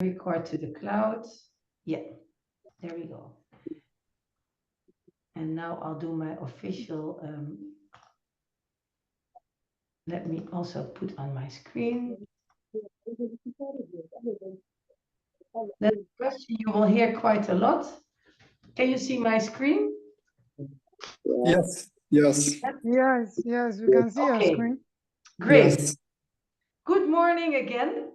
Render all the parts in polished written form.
Record to the cloud. Yeah, there we go. And now I'll do my official, let me also put on my screen. That's a question you will hear quite a lot. Can you see my screen? Yes, yes. Yes, we can see your screen. Great. Yes. Good morning again.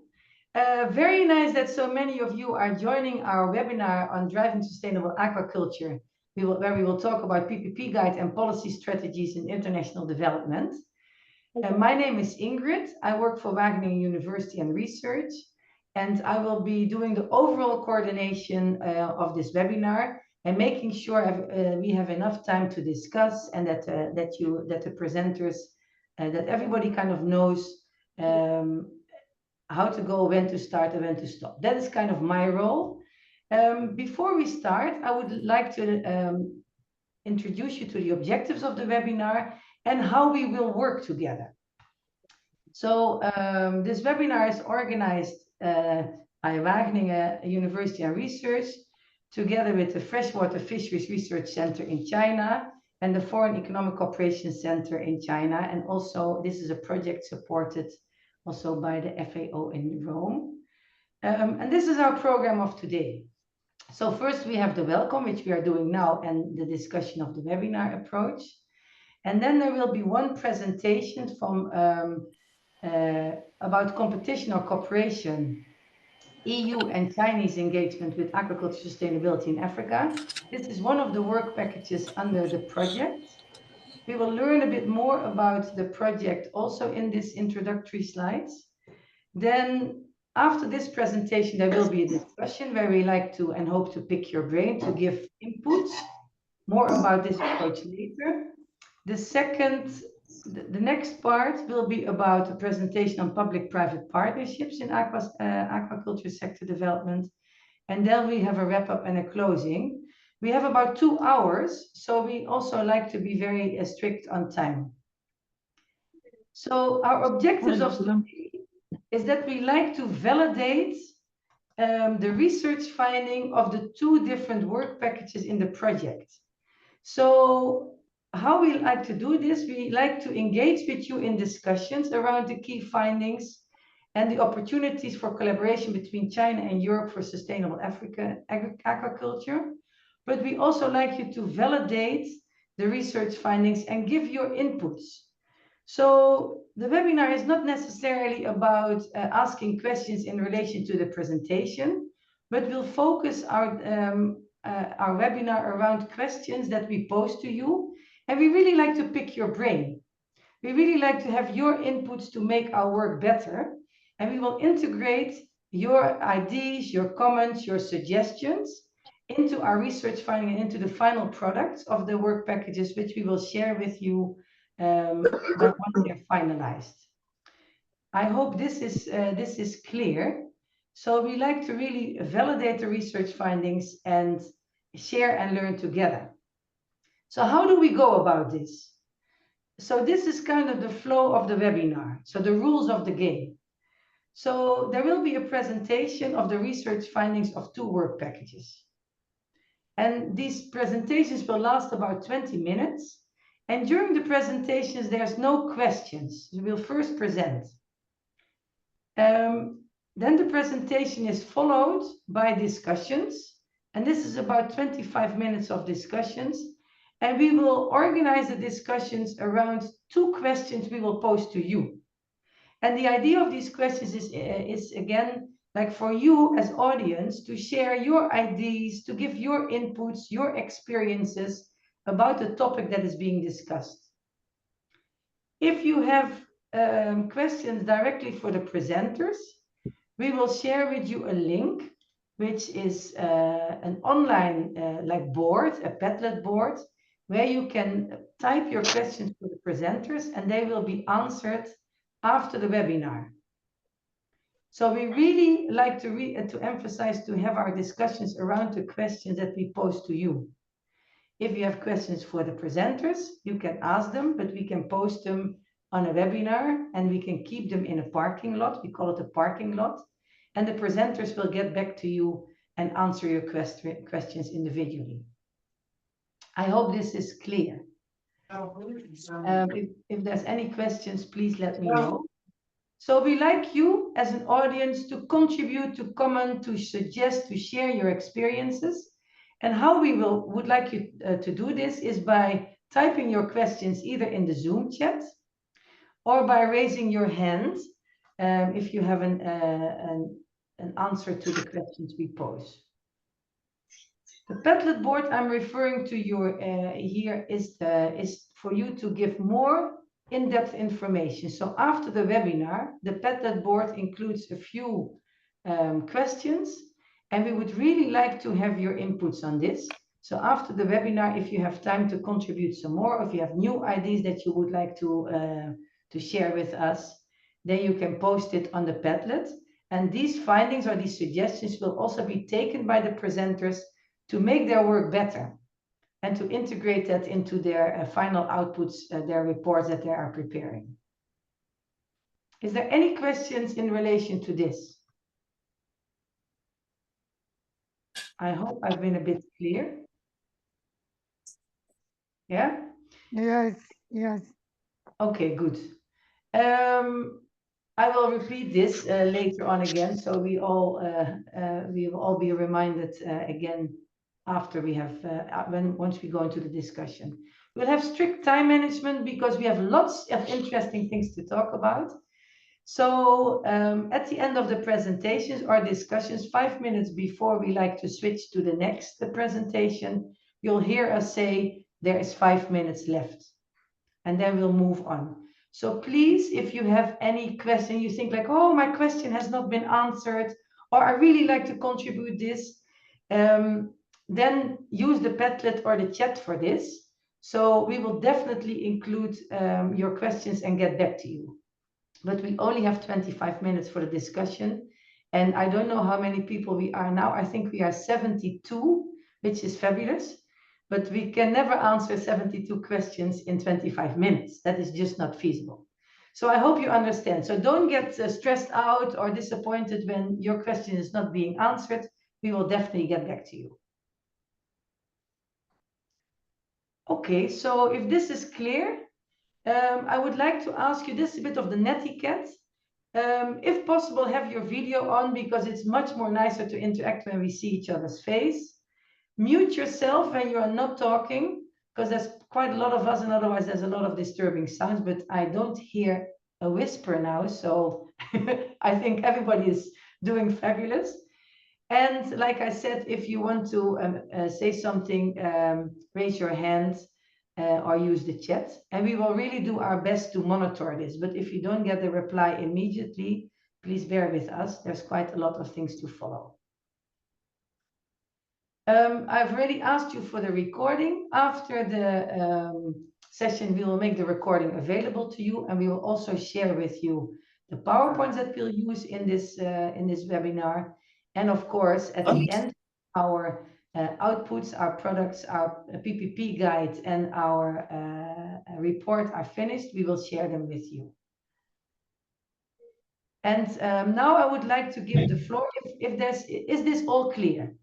Very nice that so many of you are joining our webinar on driving sustainable aquaculture, where we will talk about PPP guide and policy strategies in international development. My name is Ingrid. I work for Wageningen University and Research, and I will be doing the overall coordination of this webinar and making sure we have enough time to discuss, and that the presenters, that everybody kind of knows how to go, when to start, and when to stop. That is kind of my role. Before we start, I would like to introduce you to the objectives of the webinar and how we will work together. So this webinar is organized by Wageningen University and Research, together with the Freshwater Fisheries Research Center in China and the Foreign Economic Cooperation Center in China. And also, this is a project supported also by the FAO in Rome. And this is our program of today. So first we have the welcome, which we are doing now, and the discussion of the webinar approach. And then there will be one presentation from about competition or cooperation, EU and Chinese engagement with aquaculture sustainability in Africa. This is one of the work packages under the project. We will learn a bit more about the project also in these introductory slides. Then after this presentation, there will be a discussion where we like to and hope to pick your brain to give inputs. More about this approach later. The next part will be about a presentation on public-private partnerships in aquaculture sector development. And then we have a wrap-up and a closing. We have about 2 hours, so we also like to be very strict on time. So our objectives of today is that we like to validate the research finding of the 2 different work packages in the project. So how we like to do this, we like to engage with you in discussions around the key findings and the opportunities for collaboration between China and Europe for sustainable aquaculture. But we also like you to validate the research findings and give your inputs. So the webinar is not necessarily about asking questions in relation to the presentation, but we'll focus our webinar around questions that we pose to you. And we really like to pick your brain. We really like to have your inputs to make our work better. And we will integrate your ideas, your comments, your suggestions into our research finding and into the final products of the work packages, which we will share with you once they're finalized. I hope this is clear. So we like to really validate the research findings and share and learn together. So how do we go about this? So this is kind of the flow of the webinar. So the rules of the game. So there will be a presentation of the research findings of 2 work packages. And these presentations will last about 20 minutes. And during the presentations, there's no questions. We will first present. Then the presentation is followed by discussions. And this is about 25 minutes of discussions. And we will organize the discussions around 2 questions we will pose to you. And the idea of these questions is again, like for you as audience to share your ideas, to give your inputs, your experiences about the topic that is being discussed. If you have questions directly for the presenters, we will share with you a link, which is an online like board, a Padlet board, where you can type your questions to the presenters and they will be answered after the webinar. So we really like to emphasize to have our discussions around the questions that we pose to you. If you have questions for the presenters, you can ask them, but we can post them on a webinar and we can keep them in a parking lot. We call it a parking lot. and the presenters will get back to you and answer your questions individually. I hope this is clear. If there's any questions, please let me know. So we like you as an audience to contribute, to comment, to suggest, to share your experiences. And how we would like you to do this is by typing your questions either in the Zoom chat or by raising your hand if you have an answer to the questions we pose. The Padlet board I'm referring to here is for you to give more in-depth information. So after the webinar, the Padlet board includes a few questions, and we would really like to have your inputs on this. So after the webinar, if you have time to contribute some more, if you have new ideas that you would like to share with us, then you can post it on the Padlet. And these findings or these suggestions will also be taken by the presenters to make their work better and to integrate that into their final outputs, their reports that they are preparing. Is there any questions in relation to this? I hope I've been a bit clear. Yeah? Yes, yes. Okay, good. I will repeat this later on again, so we will all be reminded again after we have once we go into the discussion. We'll have strict time management because we have lots of interesting things to talk about. So at the end of the presentations or discussions, 5 minutes before we like to switch to the next presentation, you'll hear us say there is 5 minutes left, and then we'll move on. So please, if you have any question, you think like, oh, my question has not been answered, or I really like to contribute this, then use the Padlet or the chat for this. So we will definitely include your questions and get back to you. But we only have 25 minutes for the discussion. And I don't know how many people we are now. I think we are 72, which is fabulous. But we can never answer 72 questions in 25 minutes. That is just not feasible. So I hope you understand. So don't get stressed out or disappointed when your question is not being answered. We will definitely get back to you. Okay, so if this is clear, I would like to ask you, this is a bit of the netiquette. If possible, have your video on because it's much more nicer to interact when we see each other's face. Mute yourself when you are not talking, because there's quite a lot of us and otherwise there's a lot of disturbing sounds, but I don't hear a whisper now, so I think everybody is doing fabulous. And like I said, if you want to say something, raise your hand or use the chat. And we will really do our best to monitor this. But if you don't get the reply immediately, please bear with us. There's quite a lot of things to follow. I've already asked you for the recording. After the session, we will make the recording available to you. And we will also share with you the PowerPoints that we'll use in this webinar. And of course, at the end, our outputs, our products, our PPP guide and our report are finished. We will share them with you. And now I would like to give the floor. Is this all clear?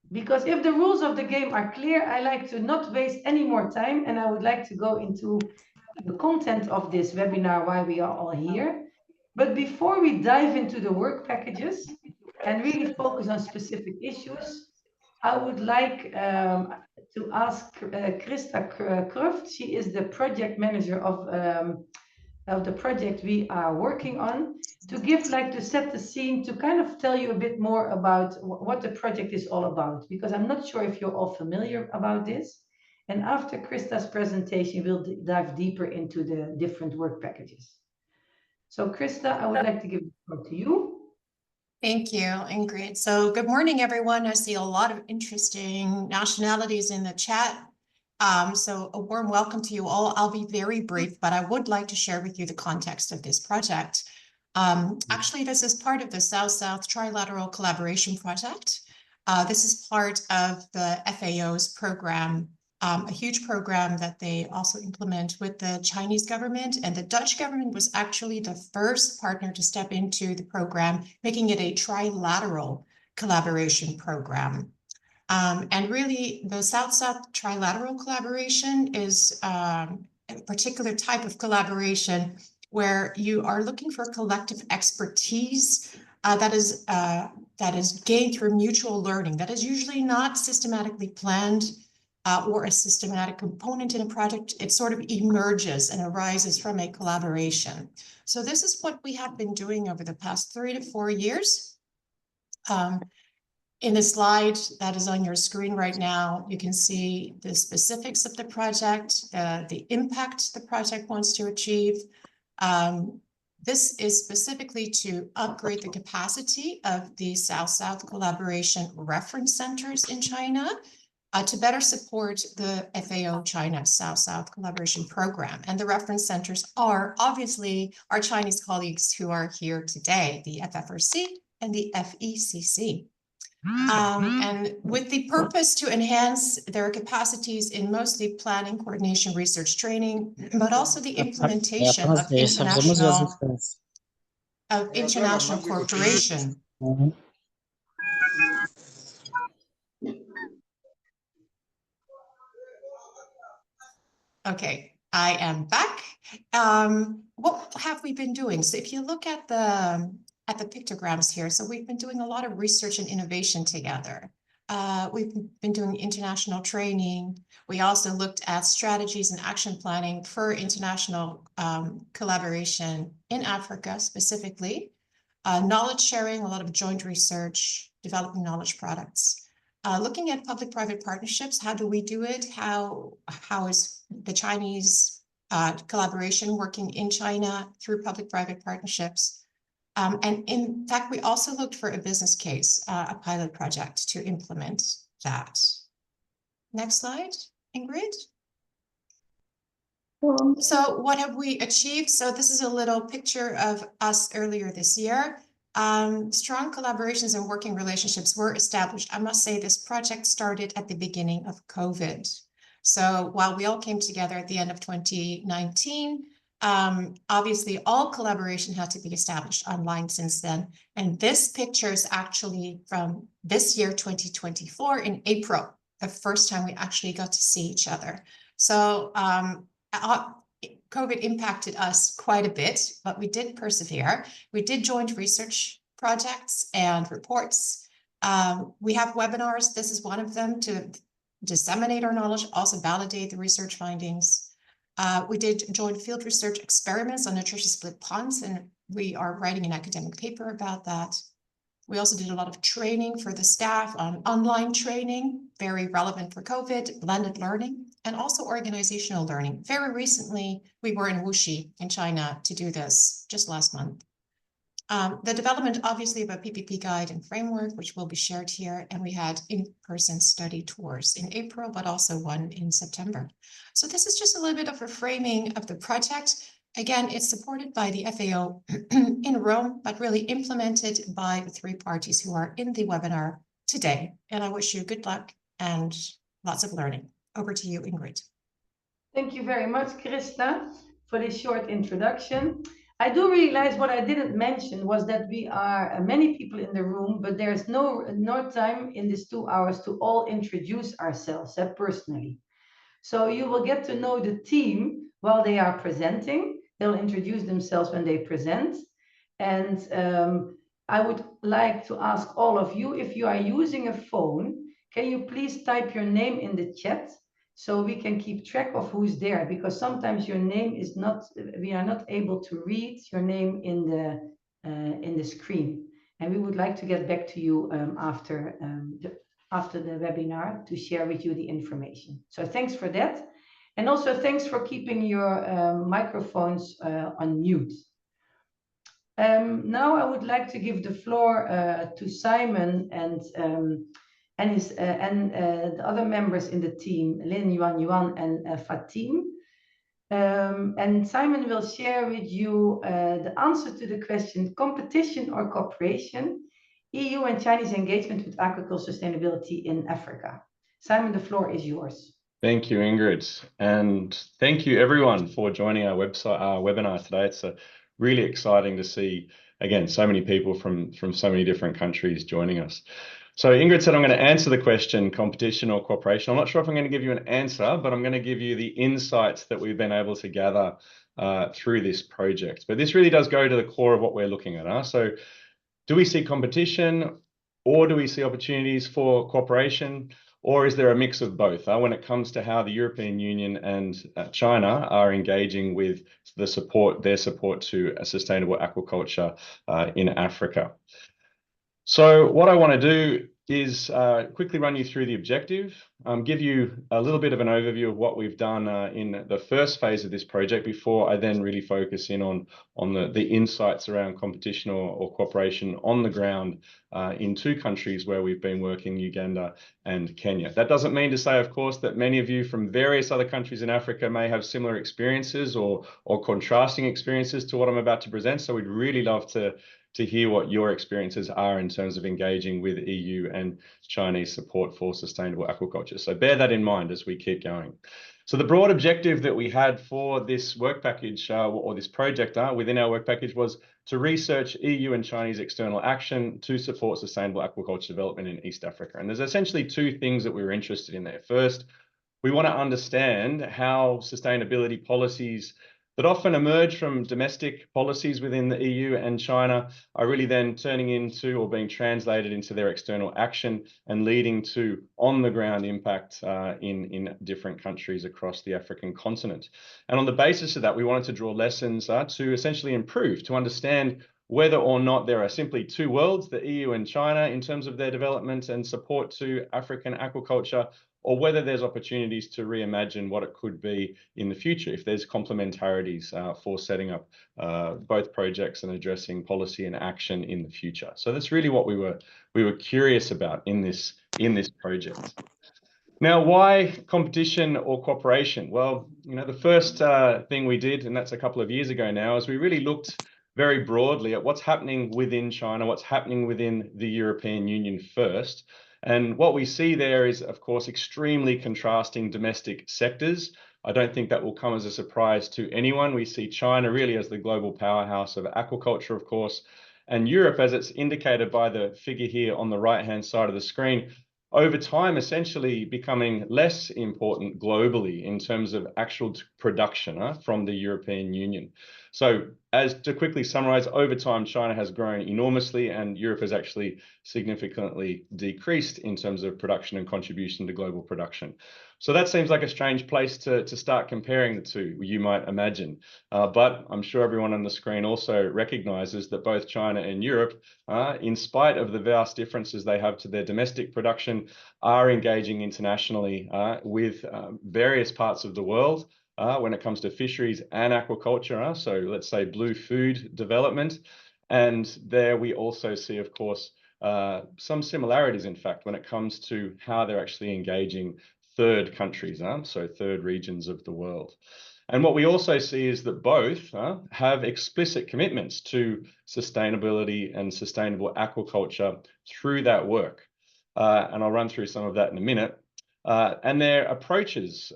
Because if the rules of the game are clear, I like to not waste any more time, and I would like to go into the content of this webinar, why we are all here. But before we dive into the work packages and really focus on specific issues, I would like to ask Christa Kruft. She is the project manager of the project we are working on, to set the scene, to kind of tell you a bit more about what the project is all about, because I'm not sure if you're all familiar about this. And after Christa's presentation, we'll dive deeper into the different work packages. So Christa, I would like to give the floor to you. Thank you, Ingrid. So good morning, everyone. I see a lot of interesting nationalities in the chat. So a warm welcome to you all. I'll be very brief, but I would like to share with you the context of this project. Actually, this is part of the South-South Trilateral Collaboration Project. This is part of the FAO's program a huge program that they also implement with the Chinese government. And the Dutch government was actually the first partner to step into the program, making it a trilateral collaboration program. And really, the South-South trilateral collaboration is a particular type of collaboration where you are looking for collective expertise that is gained through mutual learning. That is usually not systematically planned or a systematic component in a project. It sort of emerges and arises from a collaboration. So this is what we have been doing over the past 3 to 4 years. In the slide that is on your screen right now, you can see the specifics of the project, the impact the project wants to achieve. This is specifically to upgrade the capacity of the South-South collaboration reference centers in China to better support the FAO China South-South collaboration program. And the reference centers are obviously our Chinese colleagues who are here today, the FFRC and the FECC. And with the purpose to enhance their capacities in mostly planning, coordination, research, training, but also the implementation of international cooperation. Okay, I am back. What have we been doing? So if you look at the pictograms here, so we've been doing a lot of research and innovation together. We've been doing international training. We also looked at strategies and action planning for international collaboration in Africa specifically. Knowledge sharing, a lot of joint research, developing knowledge products. Looking at public-private partnerships, how do we do it? How is the Chinese collaboration working in China through public-private partnerships? And in fact, we also looked for a business case, a pilot project to implement that. Next slide, Ingrid. So what have we achieved? So this is a little picture of us earlier this year. Strong collaborations and working relationships were established. I must say this project started at the beginning of COVID. So while we all came together at the end of 2019, obviously all collaboration had to be established online since then. And this picture is actually from this year, 2024, in April, the first time we actually got to see each other. So COVID impacted us quite a bit, but we did persevere. We did joint research projects and reports. We have webinars. This is one of them to disseminate our knowledge, also validate the research findings. We did joint field research experiments on nutritious split ponds, and we are writing an academic paper about that. We also did a lot of training for the staff on online training, very relevant for COVID, blended learning, and also organizational learning. Very recently, we were in Wuxi in China to do this just last month. The development, obviously, of a PPP guide and framework, which will be shared here. And we had in-person study tours in April, but also one in September. So this is just a little bit of a framing of the project. Again, it's supported by the FAO in Rome, but really implemented by the 3 parties who are in the webinar today. And I wish you good luck and lots of learning. Over to you, Ingrid. Thank you very much, Krista, for this short introduction. I do realize what I didn't mention was that we are many people in the room, but there's no time in these 2 hours to all introduce ourselves personally. So you will get to know the team while they are presenting. They'll introduce themselves when they present. And I would like to ask all of you, if you are using a phone, can you please type your name in the chat so we can keep track of who's there? Because sometimes your name is not, we are not able to read your name in the screen. And we would like to get back to you after the webinar to share with you the information. So thanks for that. And also thanks for keeping your microphones on mute. Now I would like to give the floor to Simon and the other members in the team, Lin, Yuan, and Fatim. And Simon will share with you the answer to the question, competition or cooperation, EU and Chinese engagement with aquaculture sustainability in Africa. Simon, the floor is yours. Thank you, Ingrid. And thank you everyone for joining our webinar today. It's really exciting to see, again, so many people from so many different countries joining us. So Ingrid said, I'm going to answer the question, competition or cooperation. I'm not sure if I'm going to give you an answer, but I'm going to give you the insights that we've been able to gather through this project. But this really does go to the core of what we're looking at. So do we see competition, or do we see opportunities for cooperation? Or is there a mix of both when it comes to how the European Union and China are engaging with their support to a sustainable aquaculture in Africa? So what I want to do is quickly run you through the objective, give you a little bit of an overview of what we've done in the first phase of this project before I then really focus in on the insights around competition or cooperation on the ground in two countries where we've been working, Uganda and Kenya. That doesn't mean to say, of course, that many of you from various other countries in Africa may have similar experiences or contrasting experiences to what I'm about to present. So we'd really love to hear what your experiences are in terms of engaging with EU and Chinese support for sustainable aquaculture. So bear that in mind as we keep going. So the broad objective that we had for this work package or this project within our work package was to research EU and Chinese external action to support sustainable aquaculture development in East Africa. And there's essentially two things that we were interested in there. First, we want to understand how sustainability policies that often emerge from domestic policies within the EU and China are really then turning into or being translated into their external action and leading to on-the-ground impact in different countries across the African continent. And on the basis of that, we wanted to draw lessons to essentially improve, to understand whether or not there are simply two worlds, the EU and China, in terms of their development and support to African aquaculture, or whether there's opportunities to reimagine what it could be in the future if there's complementarities for setting up both projects and addressing policy and action in the future. So that's really what we were curious about in this project. Now, why competition or cooperation? Well, the first thing we did, and that's a couple of years ago now, is we really looked very broadly at what's happening within China, what's happening within the European Union first. And what we see there is, of course, extremely contrasting domestic sectors. I don't think that will come as a surprise to anyone. We see China really as the global powerhouse of aquaculture, of course, and Europe, as it's indicated by the figure here on the right-hand side of the screen, over time essentially becoming less important globally in terms of actual production from the European Union. So as to quickly summarize, over time, China has grown enormously and Europe has actually significantly decreased in terms of production and contribution to global production. So that seems like a strange place to start comparing the two, you might imagine. But I'm sure everyone on the screen also recognizes that both China and Europe, in spite of the vast differences they have to their domestic production, are engaging internationally with various parts of the world when it comes to fisheries and aquaculture. So let's say blue food development. And there we also see, of course, some similarities, in fact, when it comes to how they're actually engaging third countries, so third regions of the world. And what we also see is that both have explicit commitments to sustainability and sustainable aquaculture through that work. And I'll run through some of that in a minute. And their approaches,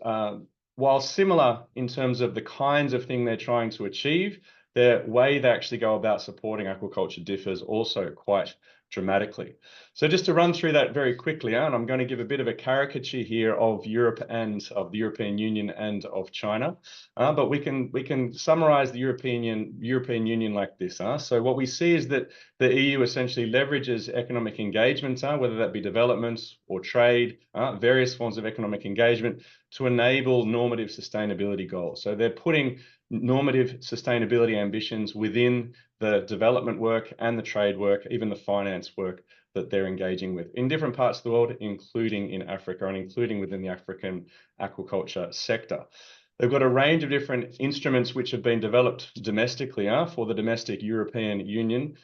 while similar in terms of the kinds of thing they're trying to achieve, the way they actually go about supporting aquaculture differs also quite dramatically. So just to run through that very quickly, and I'm going to give a bit of a caricature here of Europe and of the European Union and of China, but we can summarize the European Union like this. So what we see is that the EU essentially leverages economic engagement, whether that be development or trade, various forms of economic engagement, to enable normative sustainability goals. So they're putting normative sustainability ambitions within the development work and the trade work, even the finance work that they're engaging with in different parts of the world, including in Africa and including within the African aquaculture sector. They've got a range of different instruments which have been developed domestically for the domestic European Union,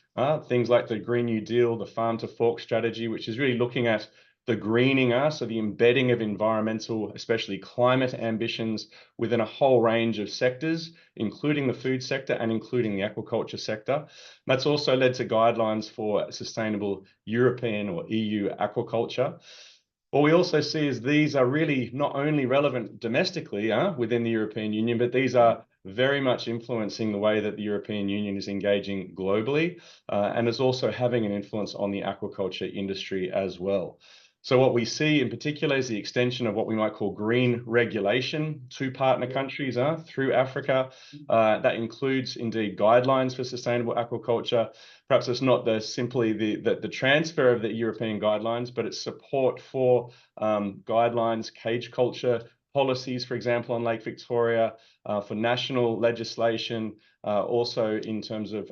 things like the Green New Deal, the Farm to Fork strategy, which is really looking at the greening, so the embedding of environmental, especially climate ambitions within a whole range of sectors, including the food sector and including the aquaculture sector. That's also led to guidelines for sustainable European or EU aquaculture. What we also see is these are really not only relevant domestically within the European Union, but these are very much influencing the way that the European Union is engaging globally, and is also having an influence on the aquaculture industry as well. So what we see in particular is the extension of what we might call green regulation to partner countries through Africa. That includes indeed guidelines for sustainable aquaculture. Perhaps it's not simply the transfer of the European guidelines, but it's support for guidelines, cage culture policies, for example, on Lake Victoria, for national legislation, also in terms of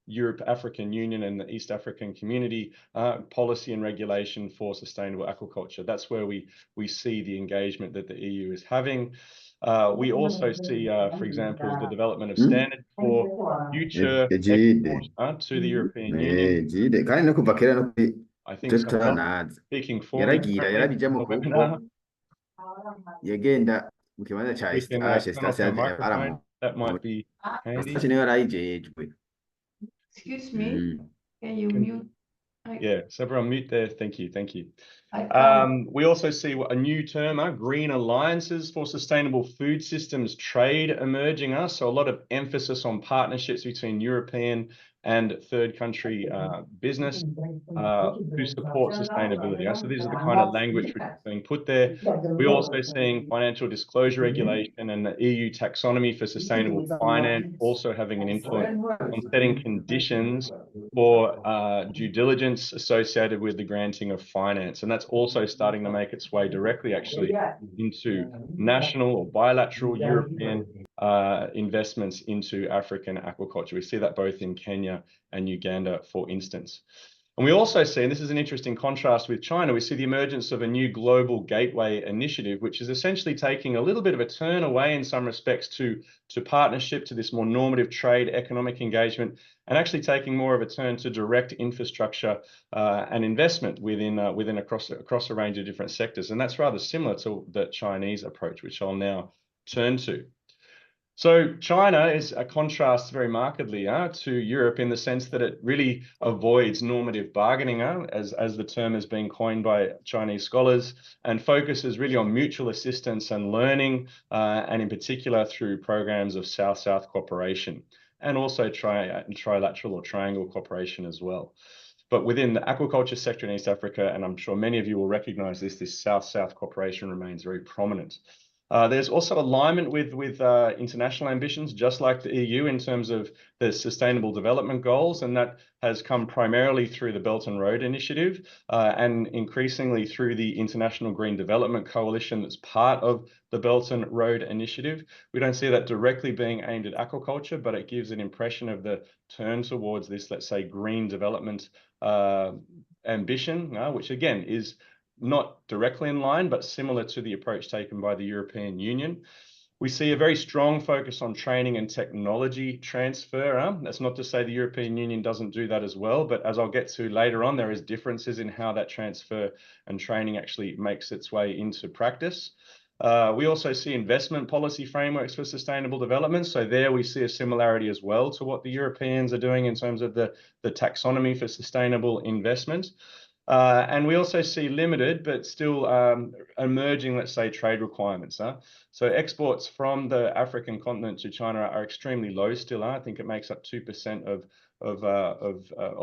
Europe, African Union and the East African Community policy and regulation for sustainable aquaculture. That's where we see the engagement that the EU is having. We also see, for example, the development of standards for future exports to the European Union. Jide kandi no kuva kera no kuri I think Dr. someone else Nazi speaking for me yarabijya currently mu on the kuboko webinar. yagenda mu kibanza ca We can turn off my microphone. That might be handy. niyo yarayijejwe. Excuse me, can you mute? Yeah, so everyone mute there. Thank you. Thank you. I can't. We also see a new term, green alliances for sustainable food systems trade emerging. So a lot of emphasis on partnerships between European and third country business to support sustainability. So these are the kind of language which is being put there. We're also seeing financial disclosure regulation and the EU taxonomy for sustainable finance also having an influence on setting conditions for due diligence associated with the granting of finance. And that's also starting to make its way directly actually into national or bilateral European investments into African aquaculture. We see that both in Kenya and Uganda, for instance. And we also see, and this is an interesting contrast with China, we see the emergence of a new global gateway initiative, which is essentially taking a little bit of a turn away in some respects to partnership, to this more normative trade, economic engagement, and actually taking more of a turn to direct infrastructure and investment within across a range of different sectors. And that's rather similar to the Chinese approach, which I'll now turn to. So China is a contrast very markedly to Europe in the sense that it really avoids normative bargaining, as the term has been coined by Chinese scholars, and focuses really on mutual assistance and learning, and in particular through programs of South-South cooperation, and also trilateral or triangle cooperation as well. But within the aquaculture sector in East Africa, and I'm sure many of you will recognize this South-South cooperation remains very prominent. There's also alignment with international ambitions, just like the EU, in terms of the Sustainable Development Goals, and that has come primarily through the Belt and Road Initiative and increasingly through the International Green Development Coalition that's part of the Belt and Road Initiative. We don't see that directly being aimed at aquaculture, but it gives an impression of the turn towards this, let's say, green development ambition, which again is not directly in line, but similar to the approach taken by the European Union. We see a very strong focus on training and technology transfer. That's not to say the European Union doesn't do that as well, but as I'll get to later on, there is differences in how that transfer and training actually makes its way into practice. We also see investment policy frameworks for sustainable development. So there we see a similarity as well to what the Europeans are doing in terms of the taxonomy for sustainable investment. And we also see limited, but still emerging, let's say, trade requirements. So exports from the African continent to China are extremely low still. I think it makes up 2% of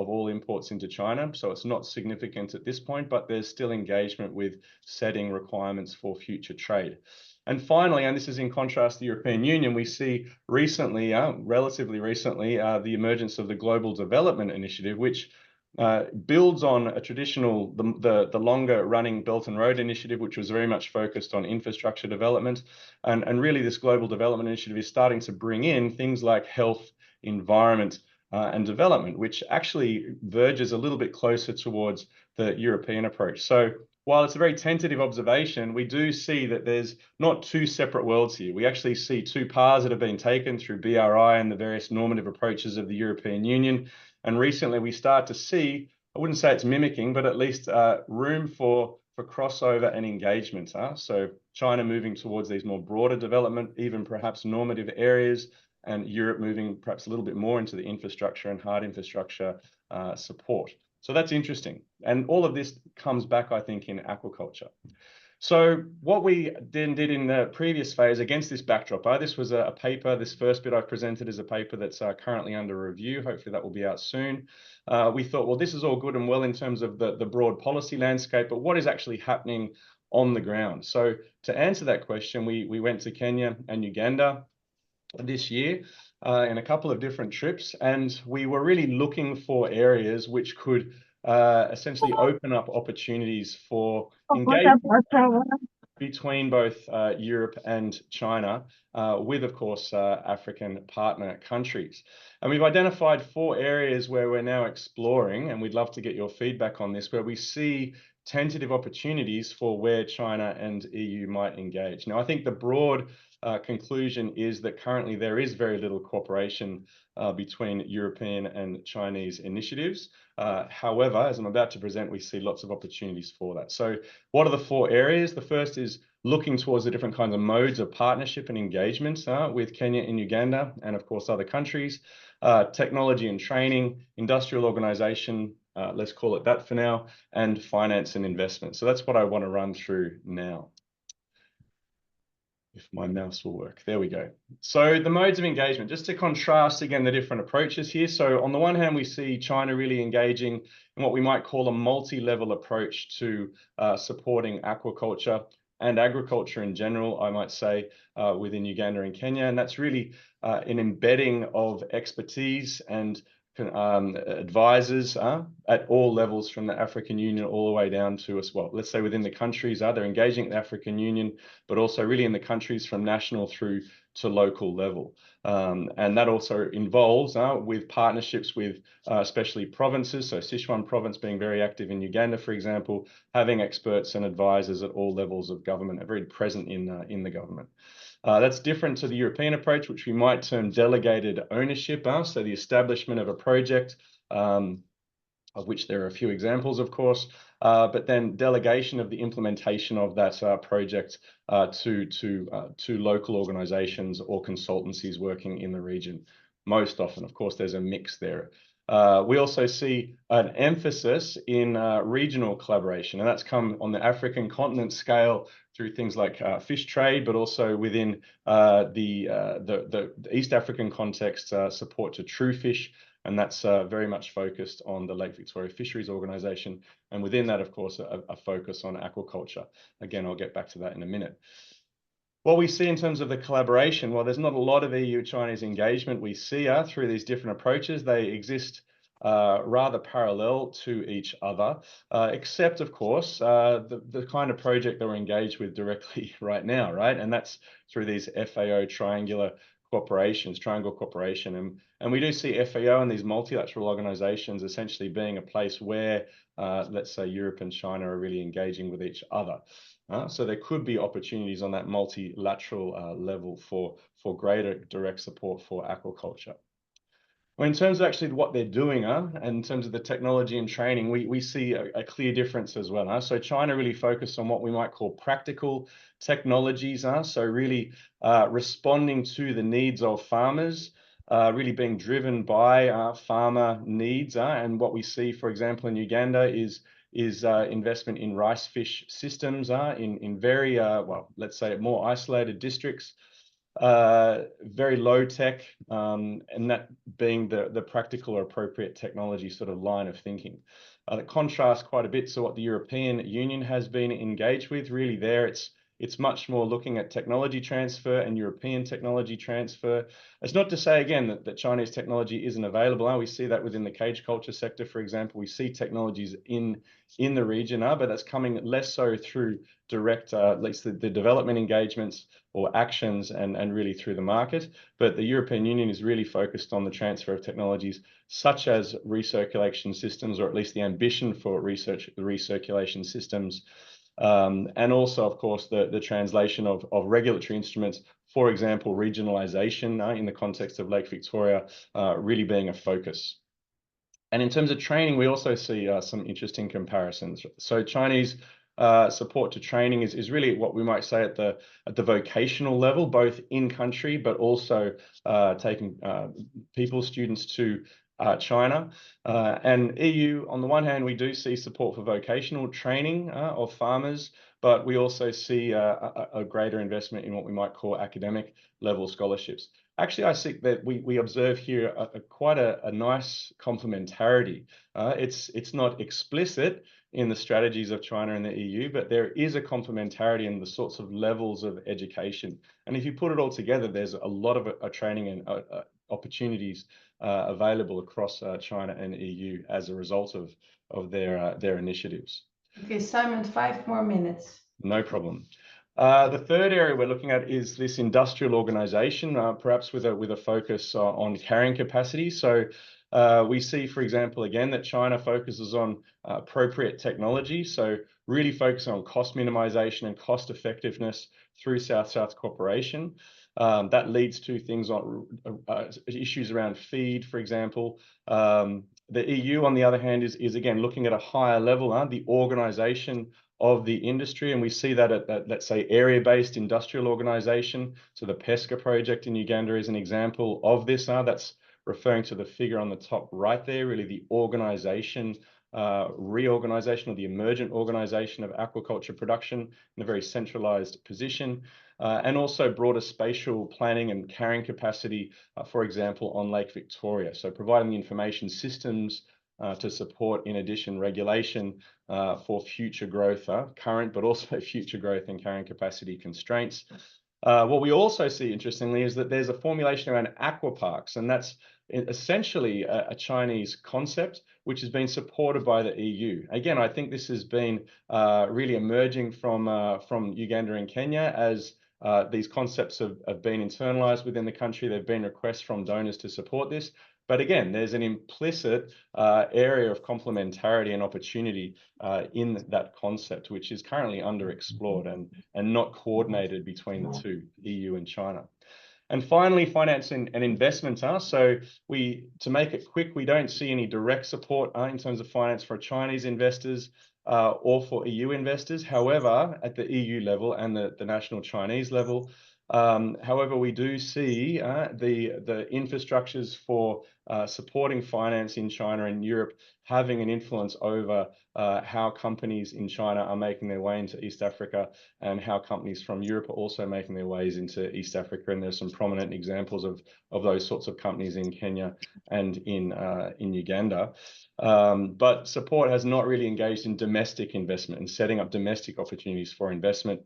all imports into China. So it's not significant at this point, but there's still engagement with setting requirements for future trade. And finally, and this is in contrast to the European Union, we see recently, relatively recently, the emergence of the Global Development Initiative, which builds on a traditional, the longer running Belt and Road Initiative, which was very much focused on infrastructure development. And really this Global Development Initiative is starting to bring in things like health, environment, and development, which actually verges a little bit closer towards the European approach. So while it's a very tentative observation, we do see that there's not two separate worlds here. We actually see two paths that have been taken through BRI and the various normative approaches of the European Union. And recently we start to see, I wouldn't say it's mimicking, but at least room for crossover and engagement. So China moving towards these more broader development, even perhaps normative areas, and Europe moving perhaps a little bit more into the infrastructure and hard infrastructure support So that's interesting. And all of this comes back, I think, in aquaculture. So what we then did in the previous phase against this backdrop, this was a paper, this first bit I presented is a paper that's currently under review. Hopefully that will be out soon. We thought, well, this is all good and well in terms of the broad policy landscape, but what is actually happening on the ground? So to answer that question, we went to Kenya and Uganda this year in a couple of different trips, and we were really looking for areas which could essentially open up opportunities for engagement between both Europe and China, with, of course, African partner countries. And we've identified 4 areas where we're now exploring, and we'd love to get your feedback on this, where we see tentative opportunities for where China and EU might engage. Now, I think the broad conclusion is that currently there is very little cooperation between European and Chinese initiatives. However, as I'm about to present, we see lots of opportunities for that. So what are the 4 areas? The first is looking towards the different kinds of modes of partnership and engagement with Kenya and Uganda, and of course other countries. Technology and training, industrial organization, let's call it that for now, and finance and investment. So that's what I want to run through now. If my mouse will work. There we go. So the modes of engagement, just to contrast again the different approaches here. So on the one hand, we see China really engaging in what we might call a multi-level approach to supporting aquaculture and agriculture in general, I might say, within Uganda and Kenya. And that's really an embedding of expertise and advisors at all levels, from the African Union all the way down to us. Well, let's say within the countries, they're engaging at the African Union, but also really in the countries from national through to local level. And that also involves with partnerships with especially provinces. So Sichuan province being very active in Uganda, for example, having experts and advisors at all levels of government, are very present in the government. That's different to the European approach, which we might term delegated ownership. So the establishment of a project, of which there are a few examples, of course, but then delegation of the implementation of that project to local organizations or consultancies working in the region. Most often, of course, there's a mix there. We also see an emphasis in regional collaboration, and that's come on the African continent scale through things like fish trade, but also within the East African context, support to true fish, and that's very much focused on the Lake Victoria Fisheries Organization, and within that, of course, a focus on aquaculture. Again, I'll get back to that in a minute. What we see in terms of the collaboration, well, there's not a lot of EU-Chinese engagement we see through these different approaches. They exist rather parallel to each other, except, of course, the kind of project that we're engaged with directly right now, right? And that's through these FAO triangle cooperation. And we do see FAO and these multilateral organizations essentially being a place where, let's say, Europe and China are really engaging with each other. So there could be opportunities on that multilateral level for greater direct support for aquaculture. Well, in terms of actually what they're doing, and in terms of the technology and training, we see a clear difference as well. So China really focused on what we might call practical technologies. So really responding to the needs of farmers, really being driven by farmer needs. And what we see, for example, in Uganda is investment in rice fish systems in very, well, let's say more isolated districts. Very low tech, and that being the practical or appropriate technology sort of line of thinking. That contrasts quite a bit to what the European Union has been engaged with. Really there, it's much more looking at technology transfer and European technology transfer. It's not to say, again, that Chinese technology isn't available. We see that within the cage culture sector, for example. We see technologies in the region, but that's coming less so through direct, at least the development engagements or actions, and really through the market. But the European Union is really focused on the transfer of technologies such as recirculation systems, or at least the ambition for recirculation systems. And also, of course, the translation of regulatory instruments, for example, regionalization in the context of Lake Victoria, really being a focus. And in terms of training, we also see some interesting comparisons. So Chinese support to training is really what we might say at the vocational level, both in country, but also taking students to China. And EU, on the one hand, we do see support for vocational training of farmers, but we also see a greater investment in what we might call academic level scholarships. Actually, I think that we observe here quite a nice complementarity. It's not explicit in the strategies of China and the EU, but there is a complementarity in the sorts of levels of education. And if you put it all together, there's a lot of training and opportunities available across China and EU as a result of their initiatives. Okay, Simon, 5 more minutes. No problem. The third area we're looking at is this industrial organization, perhaps with a focus on carrying capacity. So we see, for example, again, that China focuses on appropriate technology. So really focusing on cost minimization and cost effectiveness through South-South cooperation. That leads to things on issues around feed, for example. The EU, on the other hand, is again looking at a higher level, the organization of the industry, and we see that at let's say area-based industrial organization. So the PESCA project in Uganda is an example of this. That's referring to the figure on the top right there, really the organization, reorganization, or the emergent organization of aquaculture production in a very centralized position, and also broader spatial planning and carrying capacity, for example, on Lake Victoria. So providing the information systems to support, in addition, regulation for future growth, current, but also future growth and carrying capacity constraints. What we also see, interestingly, is that there's a formulation around aquaparks, and that's essentially a Chinese concept which has been supported by the EU. Again, I think this has been really emerging from Uganda and Kenya as these concepts have been internalized within the country. There have been requests from donors to support this. But again, there's an implicit area of complementarity and opportunity in that concept, which is currently underexplored and not coordinated between the two, EU and China. And finally, finance and investment. So to make it quick, we don't see any direct support in terms of finance for Chinese investors or for EU investors. However, at the EU level and the national Chinese level, however, we do see the infrastructures for supporting finance in China and Europe having an influence over how companies in China are making their way into East Africa and how companies from Europe are also making their ways into East Africa. And there's some prominent examples of those sorts of companies in Kenya and in Uganda. But support has not really engaged in domestic investment and setting up domestic opportunities for investment.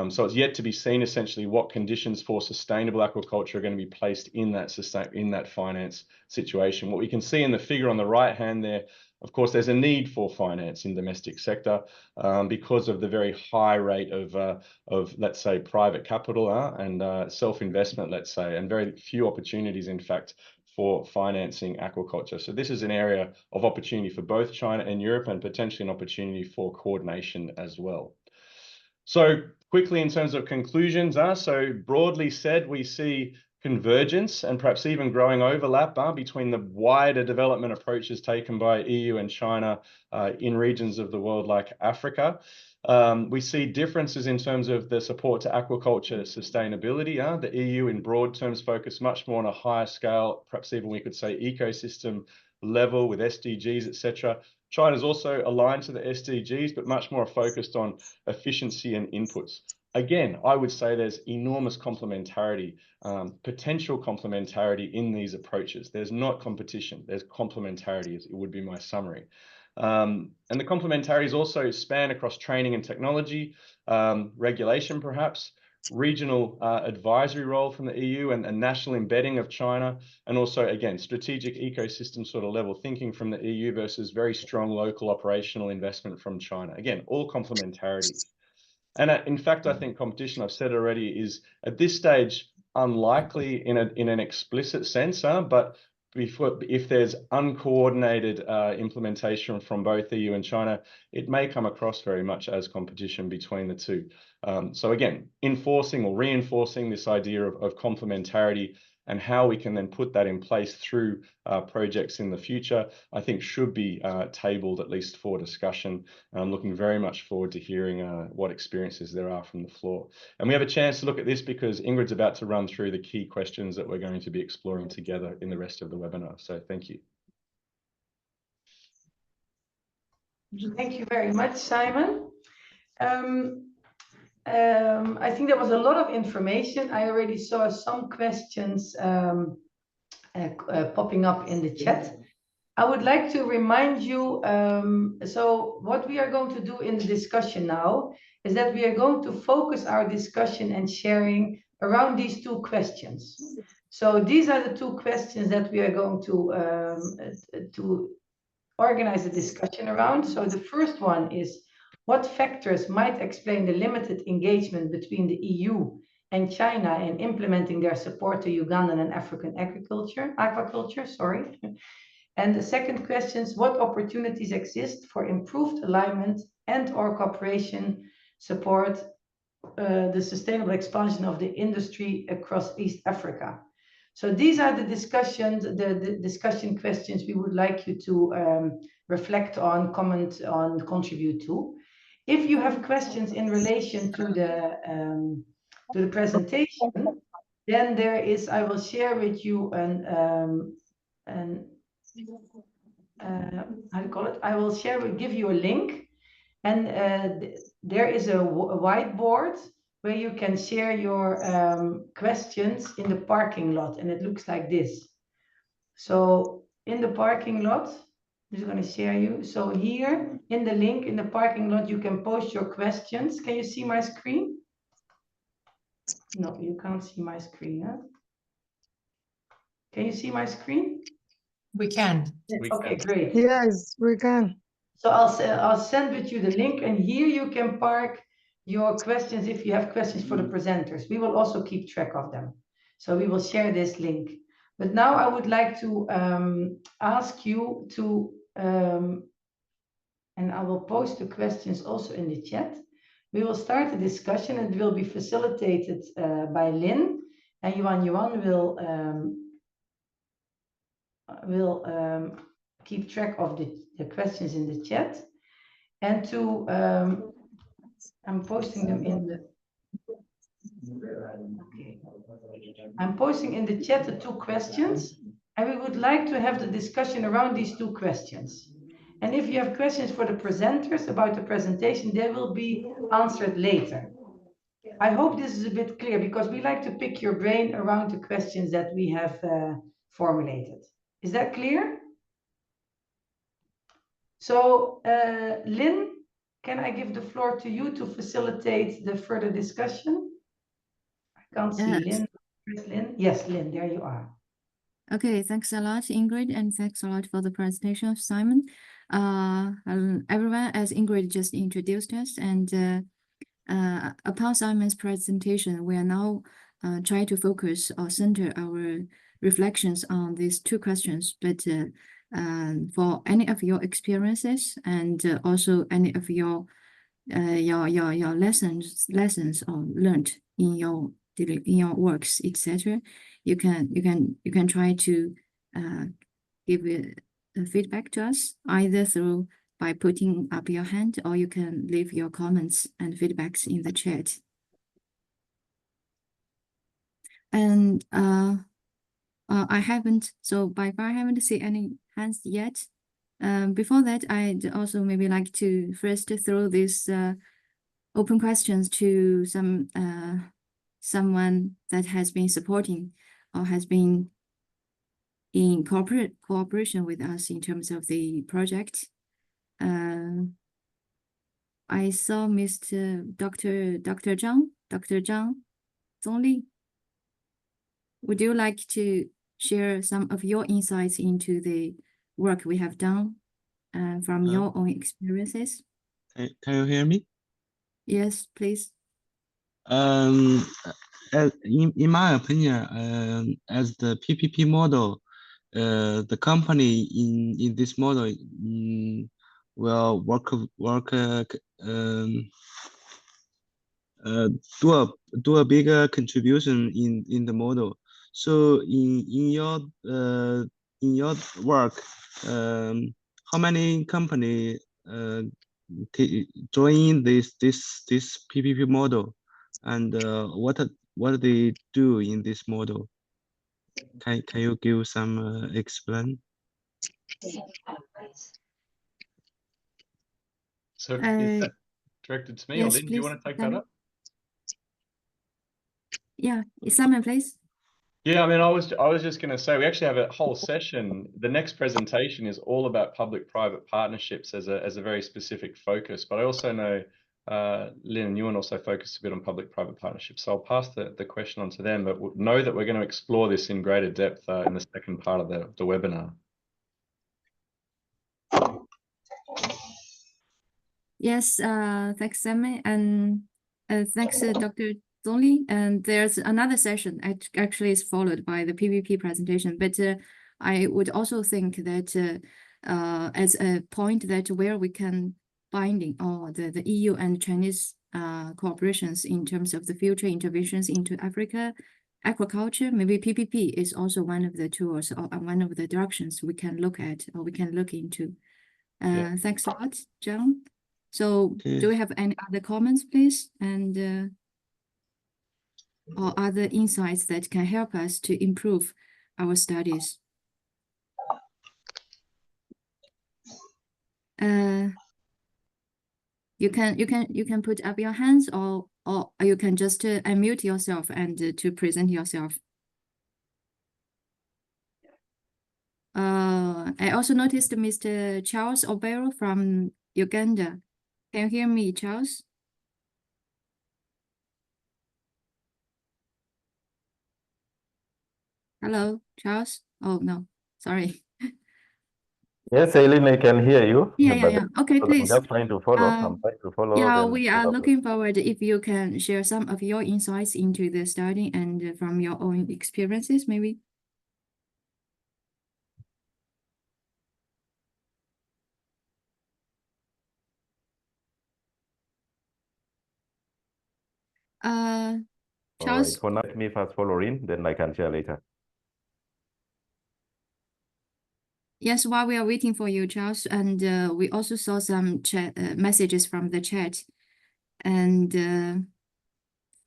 So it's yet to be seen essentially what conditions for sustainable aquaculture are going to be placed in that finance situation. What we can see in the figure on the right hand there, of course, there's a need for finance in domestic sector because of the very high rate of let's say, private capital and self-investment, let's say, and very few opportunities, in fact, for financing aquaculture. So this is an area of opportunity for both China and Europe, and potentially an opportunity for coordination as well. So quickly, in terms of conclusions, so broadly said, we see convergence and perhaps even growing overlap between the wider development approaches taken by EU and China in regions of the world like Africa. We see differences in terms of the support to aquaculture sustainability. The EU in broad terms focus much more on a higher scale, perhaps even we could say ecosystem level with SDGs, etc. China is also aligned to the SDGs, but much more focused on efficiency and inputs. Again, I would say there's enormous complementarity, potential complementarity in these approaches. There's not competition, there's complementarity, it would be my summary. And the complementarities also span across training and technology, regulation perhaps, regional advisory role from the EU and national embedding of China, and also, again, strategic ecosystem sort of level thinking from the EU versus very strong local operational investment from China. Again, all complementarities. And in fact, I think competition, I've said already, is at this stage unlikely in an explicit sense, but if there's uncoordinated implementation from both EU and China, it may come across very much as competition between the two. So again, enforcing or reinforcing this idea of complementarity and how we can then put that in place through projects in the future, I think should be tabled at least for discussion. I'm looking very much forward to hearing what experiences there are from the floor. And we have a chance to look at this because Ingrid's about to run through the key questions that we're going to be exploring together in the rest of the webinar. So thank you. Thank you very much, Simon. I think there was a lot of information. I already saw some questions popping up in the chat. I would like to remind you, so what we are going to do in the discussion now is that we are going to focus our discussion and sharing around these two questions. So these are the two questions that we are going to organize a discussion around. So the first one is, what factors might explain the limited engagement between the EU and China in implementing their support to Ugandan and African aquaculture, sorry. And the second question is, what opportunities exist for improved alignment and/or cooperation support the sustainable expansion of the industry across East Africa? So these are the discussion questions we would like you to reflect on, comment on, contribute to. If you have questions in relation to the presentation, then I will share with you how to call it? I will give you a link, and there is a whiteboard where you can share your questions in the parking lot, and it looks like this. So in the parking lot, I'm just going to share you. So here in the link in the parking lot, you can post your questions. Can you see my screen? No, you can't see my screen. Huh? Can you see my screen? We can. Okay, great. Yes, we can. So I'll send with you the link, and here you can park your questions if you have questions for the presenters. We will also keep track of them. So we will share this link. But now I would like to ask you to, and I will post the questions also in the chat. We will start the discussion, and it will be facilitated by Lynn, and Yuan will keep track of the questions in the chat. And to, I'm posting them in the, okay. I'm posting in the chat the two questions, and we would like to have the discussion around these two questions. And if you have questions for the presenters about the presentation, they will be answered later. I hope this is a bit clear, because we like to pick your brain around the questions that we have formulated. Is that clear? So, Lynn, can I give the floor to you to facilitate the further discussion? I can't see Lynn. Where's Lynn? Yes, Lynn, there you are. Okay, thanks a lot, Ingrid, and thanks a lot for the presentation of Simon. Everyone, as Ingrid just introduced us, and upon Simon's presentation, we are now trying to focus or center our reflections on these two questions. But for any of your experiences and also any of your lessons or learned in your works, etc., you can try to give feedback to us either through by putting up your hand, or you can leave your comments and feedbacks in the chat. And I haven't seen any hands yet. Before that, I'd also maybe like to first throw these open questions to someone that has been supporting or has been in cooperation with us in terms of the project. I saw Dr. Zhang Zongli. Would you like to share some of your insights into the work we have done from your own experiences? Can you hear me? Yes, please. In my opinion, as the PPP model, the company in this model will do a bigger contribution in the model. So in your work, how many company join this PPP model, and what they do in this model? Can you give some explain? So is that directed to me, or Yes, Lynn? Do you please, want to take that Simon. up? Yeah, Simon, please. Yeah, I mean, I was just going to say we actually have a whole session. The next presentation is all about public-private partnerships as a very specific focus. But I also know Lynn and Ewan also focus a bit on public-private partnerships. So I'll pass the question on to them. But know that we're going to explore this in greater depth in the second part of the webinar. Yes, thanks, Sammy, and thanks, Dr. Zhongli. And there's another session actually is followed by the PPP presentation. But I would also think that as a point that where we can binding or the EU and Chinese cooperations in terms of the future interventions into Africa, aquaculture, maybe PPP is also one of the tools or one of the directions we can look at or we can look into. Yeah. Thanks a lot, John. So Okay. do we have any other comments, please? And or other insights that can help us to improve our studies? You can put up your hands, or you can just unmute yourself and to present yourself. I also noticed Mr. Charles Obero from Uganda. Can you hear me, Charles? Hello, Charles? Oh, no, sorry. Yes, Eileen, I can hear you. Yeah. Okay, I'm please. just trying to follow. I'm trying to follow. Yeah, then we are follow. looking forward if you can share some of your insights into the study and from your own experiences, maybe. All right. Charles, For now, let me first follow in, then I can share later. yes, while we are waiting for you, Charles, and we also saw some chat messages from the chat, and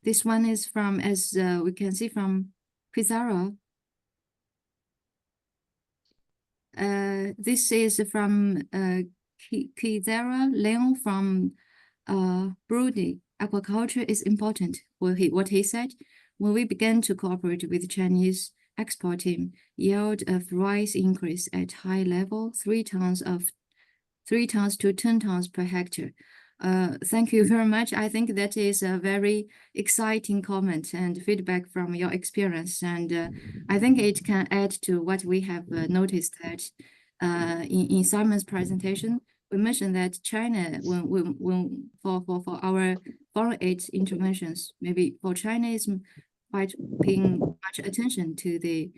this one is from, as we can see from Pizarro. This is from Kizara Leon from Brody. Aquaculture is important. What he said, when we began to cooperate with Chinese export team, yield of rice increase at high level, 3 tons to 10 tons per hectare. Thank you very much. I think that is a very exciting comment and feedback from your experience. And I think it can add to what we have noticed that in Simon's presentation, we mentioned that China, when for our foreign aid interventions, maybe for China is quite paying much attention to the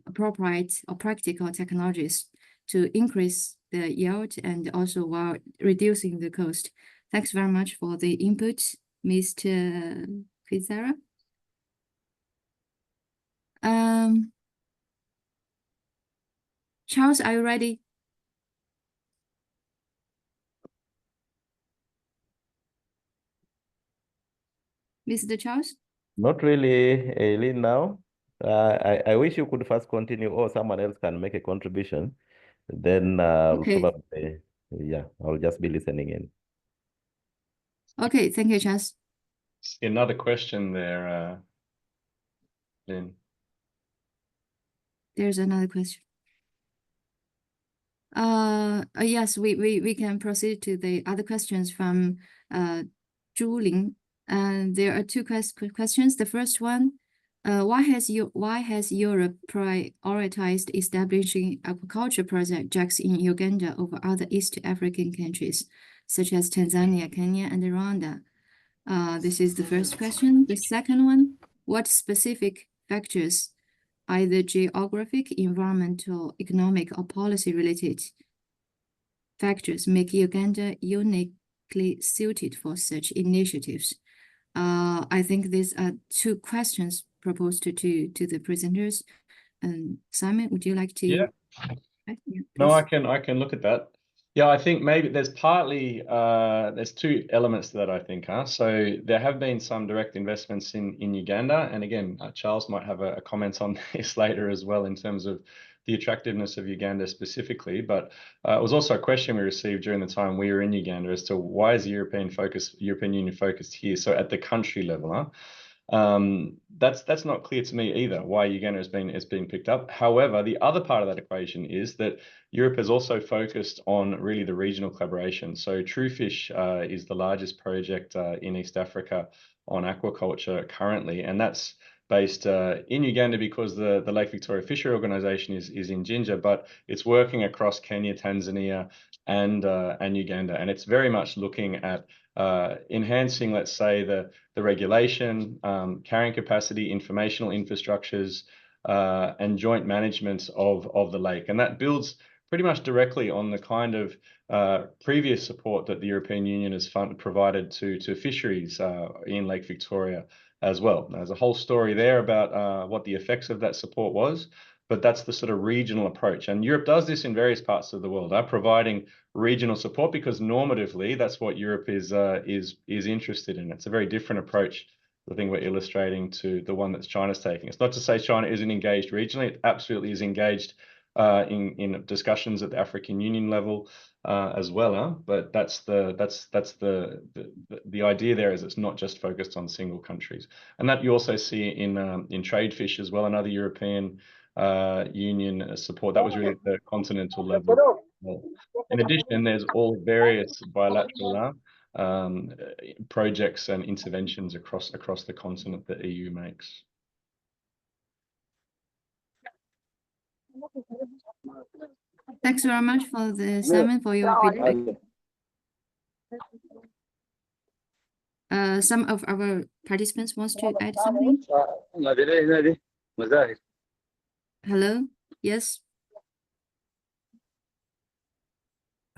appropriate or practical technologies to increase the yield and also while reducing the cost. Thanks very much for the input, Mr. Pizarro. Charles, are you ready? Mr. Charles? Not really, Eileen, now. I wish you could first continue, or someone else can make a contribution. Then Okay. probably, yeah, I'll just be listening in. Okay, thank you, Charles. Another question there, Lynn. There's another question. Yes, we can proceed to the other questions from Zhu And there are two questions. The first one, why has Europe prioritized establishing aquaculture projects in Uganda over other East African countries, such as Tanzania, Kenya, and Rwanda? This is the first question. The second one, what specific factors, either geographic, environmental, economic, or policy-related factors, make Uganda uniquely suited for such initiatives? I think these are two questions proposed to the presenters. Simon, would you like to? Yeah. No, I can look at that. Yeah, I think maybe there's partly there's two elements to that, I think. So there have been some direct investments in Uganda, and again, Charles might have a comment on this later as well in terms of the attractiveness of Uganda specifically, but it was also a question we received during the time we were in Uganda as to why is the European Union focused here? So at the country level, that's not clear to me either, why Uganda is being picked up. However, the other part of that equation is that Europe has also focused on really the regional collaboration. So TrueFish is the largest project in East Africa on aquaculture currently, and that's based in Uganda because the Lake Victoria Fishery Organization is in Jinja, but it's working across Kenya, Tanzania, and Uganda, and it's very much looking at enhancing, let's say, the regulation, carrying capacity, informational infrastructures, and joint management of the lake. And that builds pretty much directly on the kind of previous support that the European Union has provided to fisheries in Lake Victoria as well. There's a whole story there about what the effects of that support was, but that's the sort of regional approach. And Europe does this in various parts of the world, providing regional support because normatively that's what Europe is interested in. It's a very different approach, the thing we're illustrating, to the one that China's taking. It's not to say China isn't engaged regionally; it absolutely is engaged in discussions at the African Union level as well. But that's the idea there, is it's not just focused on single countries, and that you also see in trade fish as well. Another European Union support that was really at the continental level. In addition, there's all various bilateral projects and interventions across the continent that EU makes. Thanks very much for the Simon for your feedback. Some of our participants wants to add something. Hello. Yes.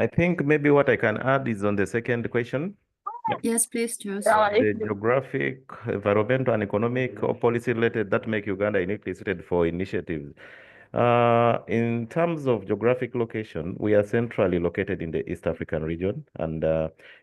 I think maybe what I can add is on the second question. Yes, please, Charles. The geographic, environmental, and economic or policy related that make Uganda uniquely suited for initiatives. In terms of geographic location, we are centrally located in the East African region, and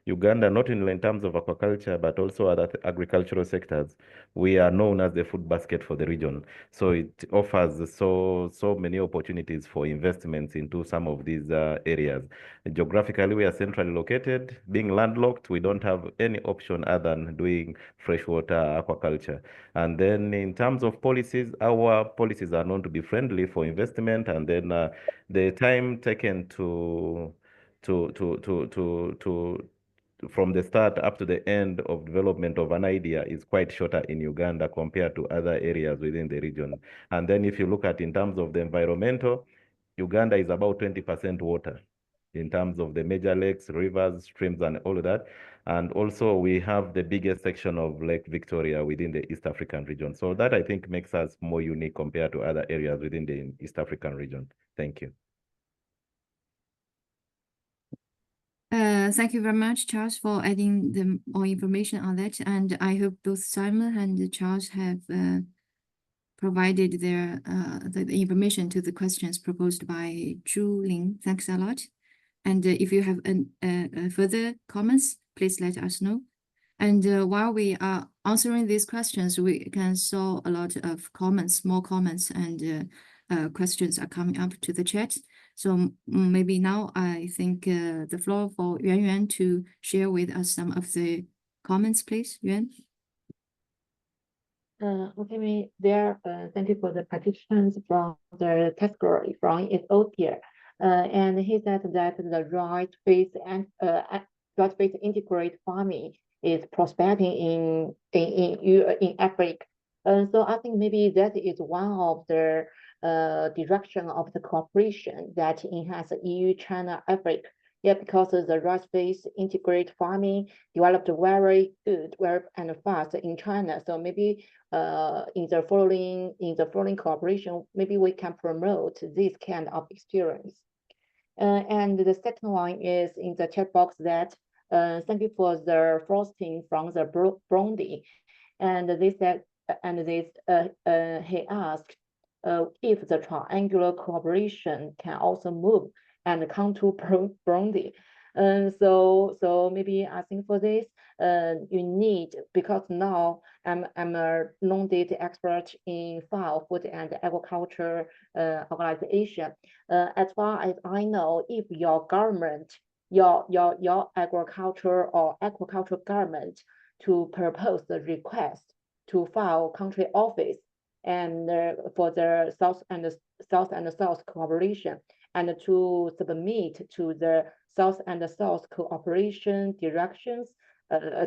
Uganda, not only in terms of aquaculture, but also other agricultural sectors, we are known as the food basket for the region. So it offers so many opportunities for investments into some of these areas. Geographically, we are centrally located. Being landlocked, we don't have any option other than doing freshwater aquaculture. And then in terms of policies, our policies are known to be friendly for investment, and then the time taken from the start up to the end of development of an idea is quite shorter in Uganda compared to other areas within the region. And then if you look at in terms of the environmental, Uganda is about 20% water in terms of the major lakes, rivers, streams, and all of that. And also we have the biggest section of Lake Victoria within the East African region. So that I think makes us more unique compared to other areas within the East African region. Thank you. Thank you very much, Charles, for adding more information on that. And I hope both Simon and Charles have provided their the information to the questions proposed by Zhu Ling. Thanks a lot. And if you have further comments, please let us know. And while we are answering these questions, we can saw a lot of comments, more comments, and questions are coming up to the chat. So maybe now I think the floor for Yuan to share with us some of the comments, please, Yuan. Okay, thank you for the participants from the category from Ethiopia. And he said that the rice-based integrated farming is prospering in Africa. So I think maybe that is one of the direction of the cooperation that enhance EU-China Africa. Yeah, because the rice-based integrated farming developed very good, very and fast in China. So maybe in the following cooperation, maybe we can promote this kind of experience. And the second one is in the chat box that thank you for the frosting from the Burundi, and they said he asked if the triangular cooperation can also move and come to Burundi. So maybe I think for this, you need, because now I'm a non-data expert in FAO, Food and Agriculture Organization. As far as I know, if your government, your agriculture or aquaculture government to propose the request to FAO country office and for the South and South cooperation, and to submit to the South and South cooperation directions,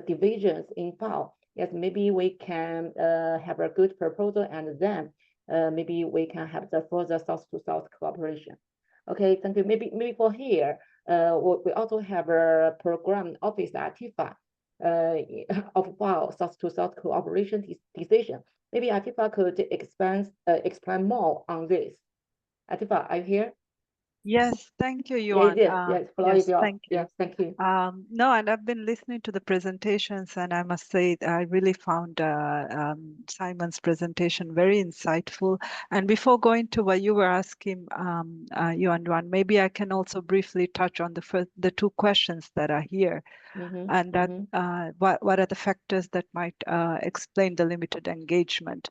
divisions in FAO. Yes, maybe we can have a good proposal, and then maybe we can have the further South to South cooperation. Okay, thank you. Maybe for here, we also have a program office at TIFA of FAO South to South cooperation decision. Maybe Atifa could explain more on this. Atifa, are you here? Yes, thank you, Yuan. Yes, floor is yours. Thank you. Yes, thank you. No, and I've been listening to the presentations, and I must say I really found Simon's presentation very insightful. And before going to what you were asking, Yuan, maybe I can also briefly touch on the two questions that are here. And that what are the factors that might explain the limited engagement?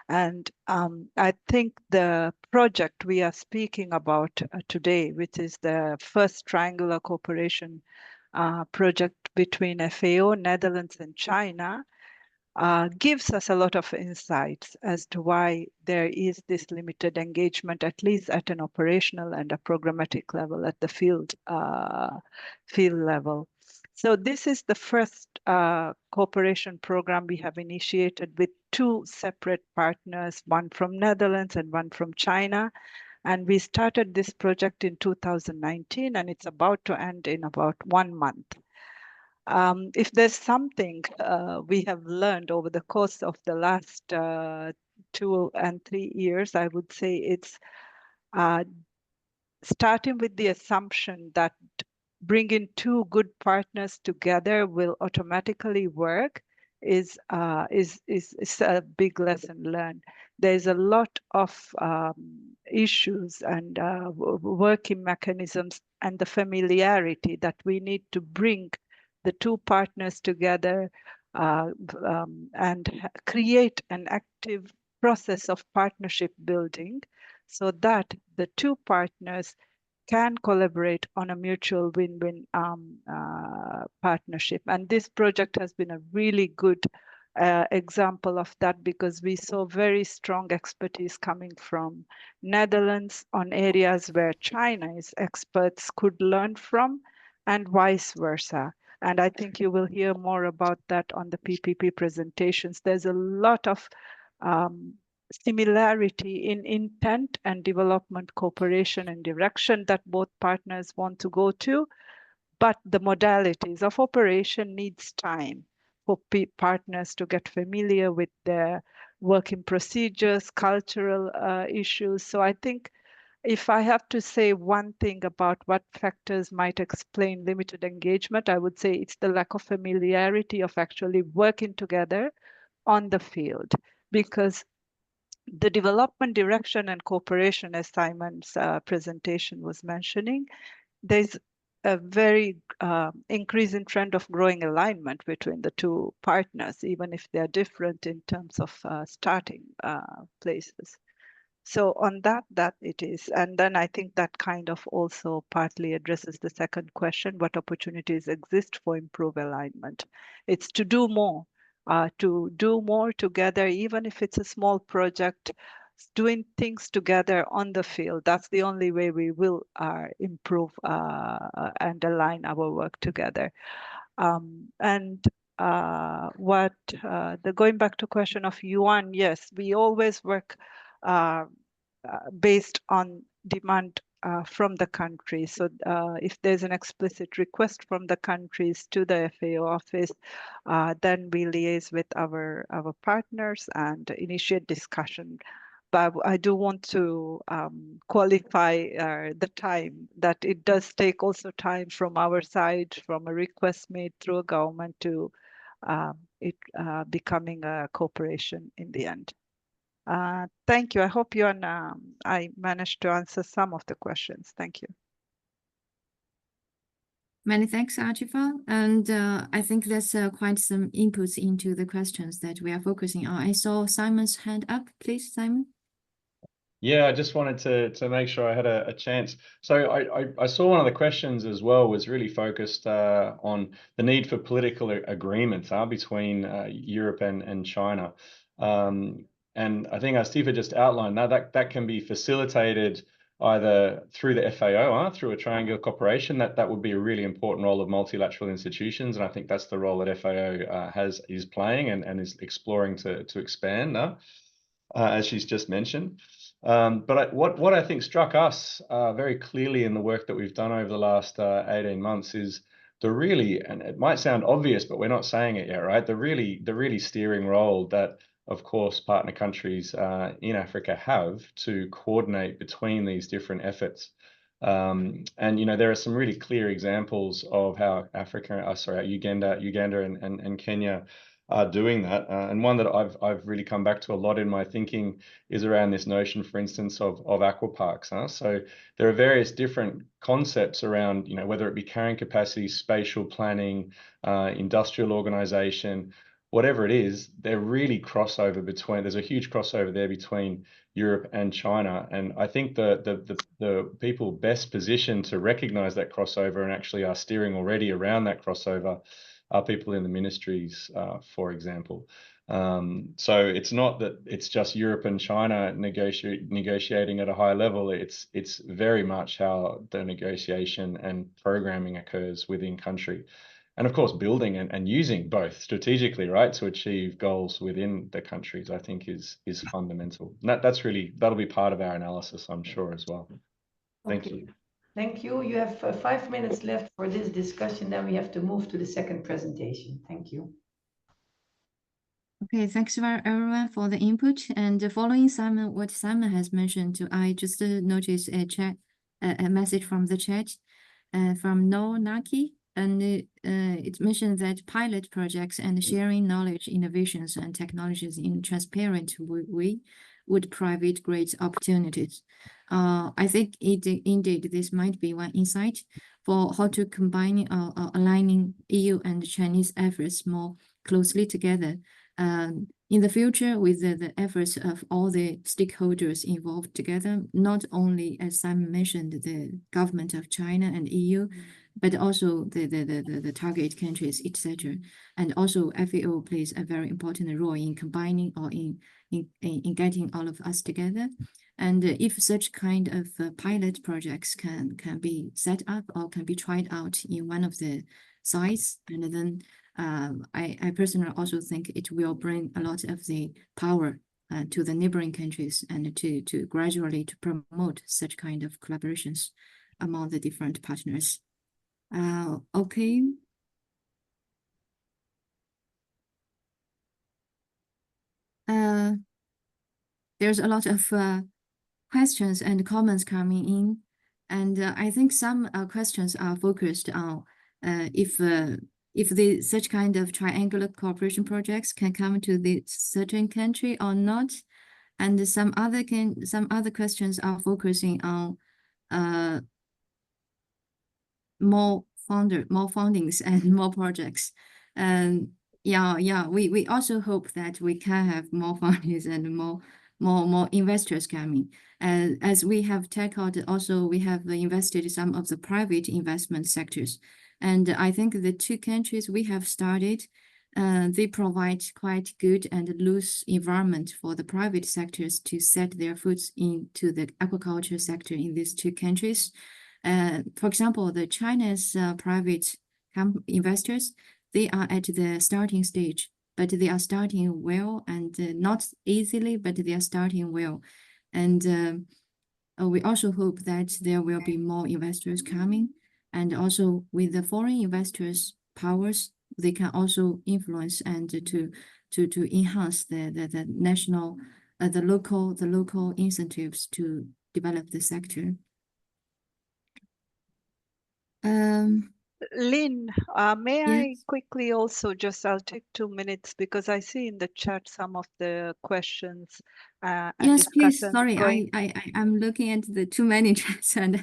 And I think the project we are speaking about today, which is the first triangular cooperation project between FAO, Netherlands, and China, gives us a lot of insights as to why there is this limited engagement, at least at an operational and a programmatic level, at the field level. So this is the first cooperation program we have initiated with two separate partners, one from Netherlands and one from China. And we started this project in 2019, and it's about to end in about 1 month. If there's something we have learned over the course of the last 2 and 3 years, I would say it's starting with the assumption that bringing two good partners together will automatically work is a big lesson learned. There's a lot of issues and working mechanisms and the familiarity that we need to bring the two partners together and create an active process of partnership building so that the two partners can collaborate on a mutual win-win partnership. And this project has been a really good example of that, because we saw very strong expertise coming from Netherlands on areas where China's experts could learn from, and vice versa. And I think you will hear more about that on the PPP presentations. There's a lot of similarity in intent and development cooperation and direction that both partners want to go to, but the modalities of operation needs time for partners to get familiar with their working procedures, cultural issues. So I think if I have to say one thing about what factors might explain limited engagement, I would say it's the lack of familiarity of actually working together on the field, because the development direction and cooperation, as Simon's presentation was mentioning, there's a very increasing trend of growing alignment between the two partners, even if they're different in terms of starting places. So on that it is. And then I think that kind of also partly addresses the second question, what opportunities exist for improved alignment? It's to do more together, even if it's a small project, doing things together on the field. That's the only way we will improve and align our work together. Going back to question of Yuan, yes, we always work based on demand from the country. So if there's an explicit request from the countries to the FAO office, then we liaise with our partners and initiate discussion. But I do want to qualify the time, that it does take also time from our side, from a request made through a government to it becoming a cooperation in the end. Thank you. I hope I managed to answer some of the questions. Thank you. Many thanks, Archibald. And I think that's quite some inputs into the questions that we are focusing on. I saw Simon's hand up. Please, Simon. Yeah, I just wanted to make sure I had a chance. So I saw one of the questions as well was really focused on the need for political agreement between Europe and China. And I think as Tifa just outlined, that can be facilitated either through the FAO, through a triangular cooperation. That would be a really important role of multilateral institutions, and I think that's the role that FAO is playing and is exploring to expand, as she's just mentioned. But what I think struck us very clearly in the work that we've done over the last 18 months is the really, and it might sound obvious, but we're not saying it yet, right? The really steering role that, of course, partner countries in Africa have to coordinate between these different efforts. And there are some really clear examples of how Uganda and Kenya are doing that. And one that I've really come back to a lot in my thinking is around this notion, for instance, of aquaparks. So there are various different concepts around, whether it be carrying capacity, spatial planning, industrial organization, whatever it is, they're really there's a huge crossover there between Europe and China. And I think the people best positioned to recognize that crossover and actually are steering already around that crossover are people in the ministries, for example. So it's not that it's just Europe and China negotiating at a high level. It's very much how the negotiation and programming occurs within country. And of course, building and using both strategically, right, to achieve goals within the countries, I think is fundamental. And that'll be part of our analysis, I'm sure, as well. Thank you. Thank you. You have 5 minutes left for this discussion. Then we have to move to the second presentation. Thank you. Okay, thanks everyone for the input. And following what Simon has mentioned, I just noticed a message from the chat from No Naki. And it mentioned that pilot projects and sharing knowledge, innovations, and technologies in transparent way would provide great opportunities. I think indeed this might be one insight for how to combine aligning EU and Chinese efforts more closely together in the future with the efforts of all the stakeholders involved together, not only, as Simon mentioned, the government of China and EU, but also the target countries, etc. And also FAO plays a very important role in combining or in getting all of us together. And if such kind of pilot projects can be set up or can be tried out in one of the sites, and then I personally also think it will bring a lot of the power to the neighboring countries and to gradually to promote such kind of collaborations among the different partners. Okay. There's a lot of questions and comments coming in, and I think some questions are focused on if such kind of triangular cooperation projects can come to the certain country or not, and some other questions are focusing on more fundings and more projects. And we also hope that we can have more fundings and more investors coming. As we have tackled, also we have invested some of the private investment sectors. And I think the two countries we have started, they provide quite good and loose environment for the private sectors to set their foot into the aquaculture sector in these two countries. For example, the China's private investors, they are at the starting stage, but they are starting well and not easily, but they are starting well. And we also hope that there will be more investors coming. And also with the foreign investors' powers, they can also influence and to enhance the national, the local incentives to develop the sector. Lynn, may Yes. I quickly also I'll take 2 minutes because I see in the chat some of the questions and Yes, please. discussions Sorry, going. I'm looking at the too many chats and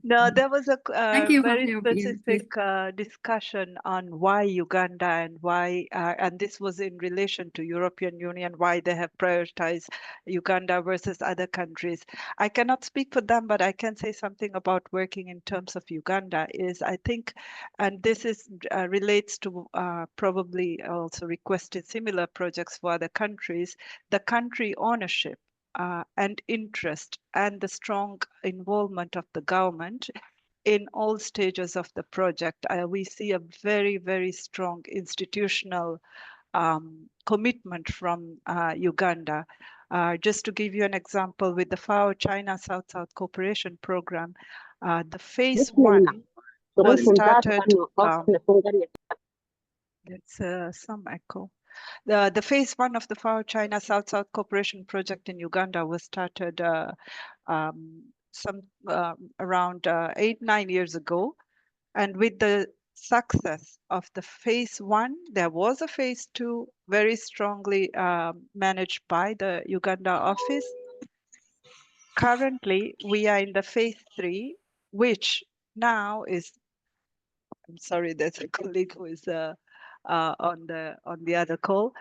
No, there was a thank you for very your please. specific discussion on why Uganda and why, and this was in relation to European Union, why they have prioritized Uganda versus other countries. I cannot speak for them, but I can say something about working in terms of Uganda is I think, and this is relates to probably also requested similar projects for other countries, the country ownership and interest and the strong involvement of the government in all stages of the project. We see a very, very strong institutional commitment from Uganda. Just to give you an example, with the FAO China South-South Cooperation Program, the phase one was started. There's some echo. The phase one of the FAO China South-South Cooperation Project in Uganda was started around 8-9 years ago. And with the success of the phase one, there was a phase two very strongly managed by the Uganda office. Currently, we are in the phase three, which now is, I'm sorry, there's a colleague who is on the other call.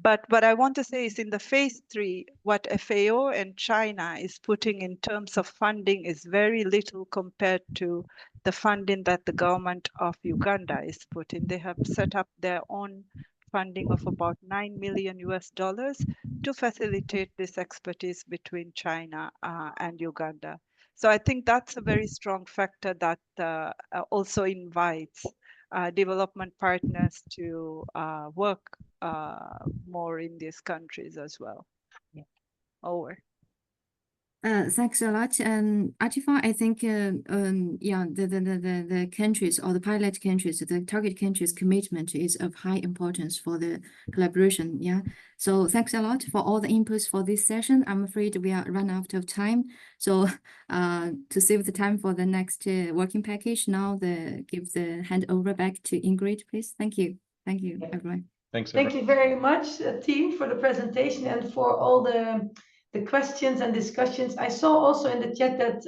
But what I want to say is in the phase three, what FAO and China is putting in terms of funding is very little compared to the funding that the government of Uganda is putting. They have set up their own funding of about $9 million to facilitate this expertise between China and Uganda. So I think that's a very strong factor that also invites development partners to work more in these countries as well. Yeah. Over. Thanks a lot. Atifa, I think yeah, the countries or the pilot countries, the target countries commitment is of high importance for the collaboration. Yeah. So thanks a lot for all the inputs for this session. I'm afraid we are run out of time. So to save the time for the next working package, now give the hand over back to Ingrid, please. Thank you. Thank you, everyone. Thanks. Thank you very much, team, for the presentation and for all the questions and discussions. I saw also in the chat that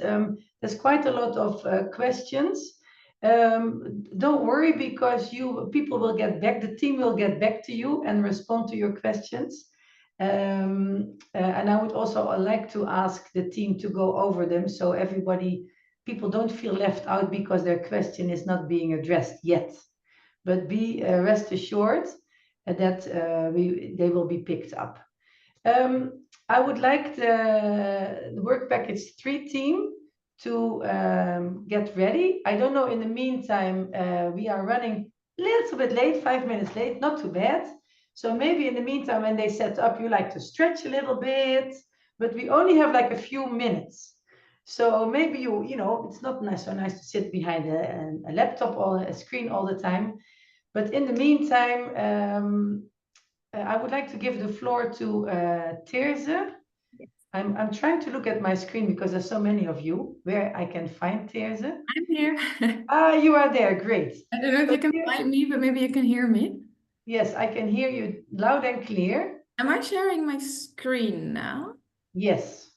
there's quite a lot of questions. Don't worry, because people will get back, the team will get back to you and respond to your questions. And I would also like to ask the team to go over them so people don't feel left out because their question is not being addressed yet. But be rest assured that they will be picked up. I would like the work package 3 team to get ready. I don't know, in the meantime, we are running a little bit late, 5 minutes late, not too bad. So maybe in the meantime, when they set up, you like to stretch a little bit, but we only have like a few minutes. So maybe you know, it's not so nice to sit behind a laptop or a screen all the time. But in the meantime, I would like to give the floor to Teerse. I'm trying to look at my screen because there's so many of you where I can find Teerse. I'm here. You are there. Great. I don't know if you can find me, but maybe you can hear me. Yes, I can hear you loud and clear. Am I sharing my screen now? Yes.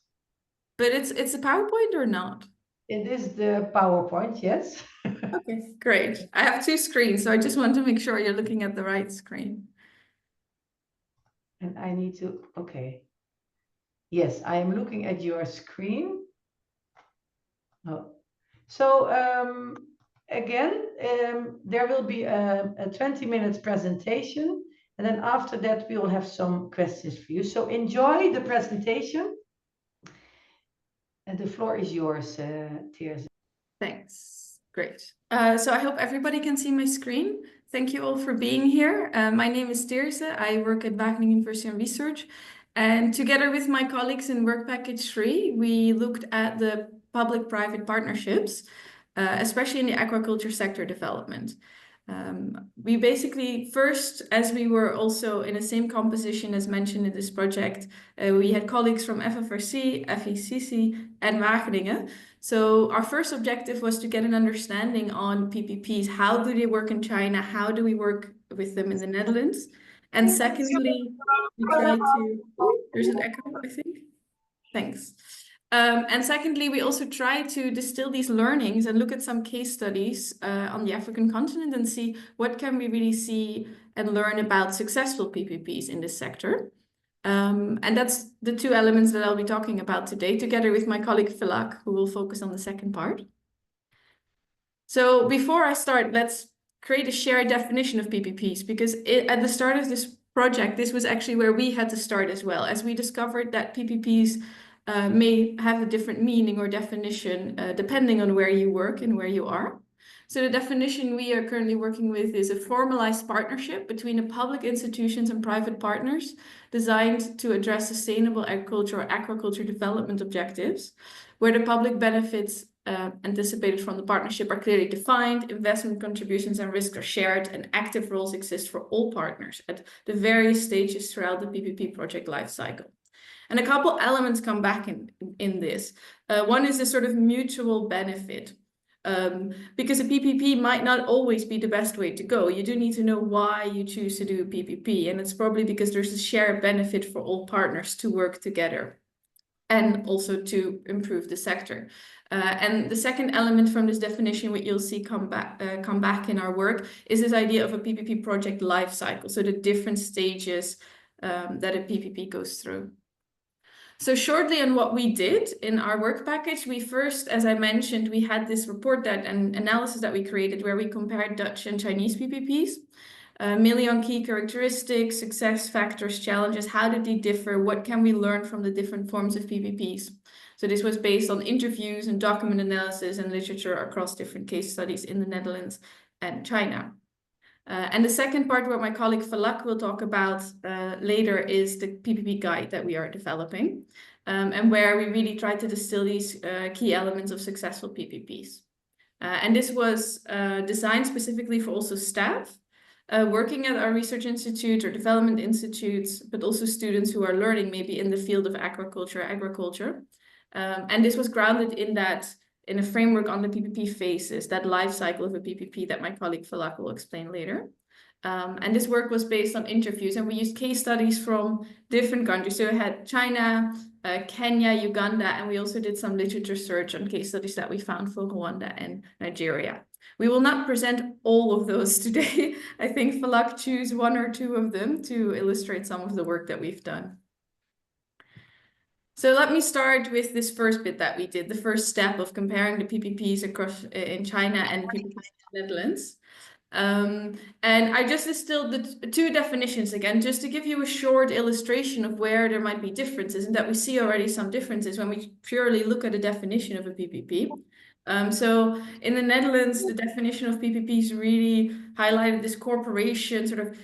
But it's a PowerPoint or not? It is the PowerPoint, yes. Okay, great. I have 2 screens, so I just want to make sure you're looking at the right screen. And I need to, okay. Yes, I am looking at your screen. Oh. So again, there will be a 20 minutes presentation. And then after that, we will have some questions for you. So enjoy the presentation. And the floor is yours, Teerse. Thanks. Great. So I hope everybody can see my screen. Thank you all for being here. My name is Teerse. I work at Wageningen University and Research. And together with my colleagues in Work Package 3, we looked at the public-private partnerships, especially in the aquaculture sector development. We basically first, as we were also in the same composition as mentioned in this project, we had colleagues from FFRC, FECC, and Wageningen. So our first objective was to get an understanding on PPPs. How do they work in China? How do we work with them in the Netherlands? And secondly, we try to, there's an echo, I think. Thanks. And secondly, we also try to distill these learnings and look at some case studies on the African continent and see what can we really see and learn about successful PPPs in this sector. And that's the two elements that I'll be talking about today, together with my colleague FECC, who will focus on the second part. So before I start, let's create a shared definition of PPPs, because at the start of this project, this was actually where we had to start as well, as we discovered that PPPs may have a different meaning or definition depending on where you work and where you are. So the definition we are currently working with is a formalized partnership between the public institutions and private partners designed to address sustainable agriculture or aquaculture development objectives, where the public benefits anticipated from the partnership are clearly defined, investment contributions and risks are shared, and active roles exist for all partners at the various stages throughout the PPP project lifecycle. And a couple elements come back in this. One is this sort of mutual benefit, because a PPP might not always be the best way to go. You do need to know why you choose to do a PPP, and it's probably because there's a shared benefit for all partners to work together and also to improve the sector. And the second element from this definition, what you'll see come back in our work, is this idea of a PPP project life cycle. So the different stages that a PPP goes through. So shortly on what we did in our work package, we first, as I mentioned, we had this report and analysis that we created where we compared Dutch and Chinese PPPs, mainly on key characteristics, success factors, challenges, how did they differ, what can we learn from the different forms of PPPs. So this was based on interviews and document analysis and literature across different case studies in the Netherlands and China. And the second part, what my colleague FECC will talk about later, is the PPP guide that we are developing, and where we really try to distill these key elements of successful PPPs. And this was designed specifically for also staff working at our research institute or development institutes, but also students who are learning maybe in the field of aquaculture, agriculture. And this was grounded in a framework on the PPP phases, that life cycle of a PPP that my colleague FECC will explain later. And this work was based on interviews, and we used case studies from different countries. So we had China, Kenya, Uganda, and we also did some literature search on case studies that we found for Rwanda and Nigeria. We will not present all of those today. I think FECC choose one or two of them to illustrate some of the work that we've done. So let me start with this first bit that we did, the first step of comparing the PPPs across in China and PPPs in the Netherlands. And I just distilled the two definitions again, just to give you a short illustration of where there might be differences, and that we see already some differences when we purely look at the definition of a PPP. So in the Netherlands, the definition of PPPs really highlighted this cooperation, sort of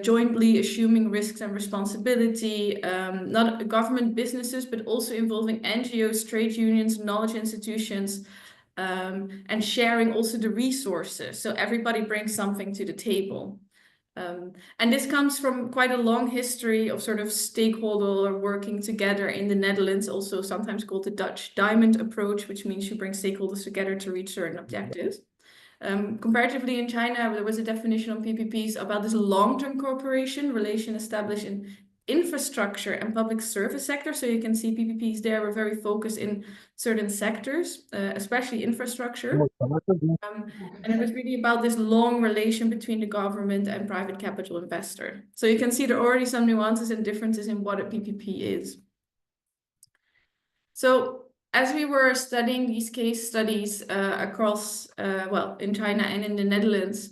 jointly assuming risks and responsibility, not government businesses, but also involving NGOs, trade unions, knowledge institutions, and sharing also the resources. So everybody brings something to the table. And this comes from quite a long history of sort of stakeholder working together in the Netherlands, also sometimes called the Dutch diamond approach, which means you bring stakeholders together to reach certain objectives. Comparatively in China, there was a definition on PPPs about this long-term cooperation relation established in infrastructure and public service sector. So you can see PPPs there were very focused in certain sectors, especially infrastructure. And it was really about this long relation between the government and private capital investor. So you can see there are already some nuances and differences in what a PPP is. So as we were studying these case studies across, well, in China and in the Netherlands,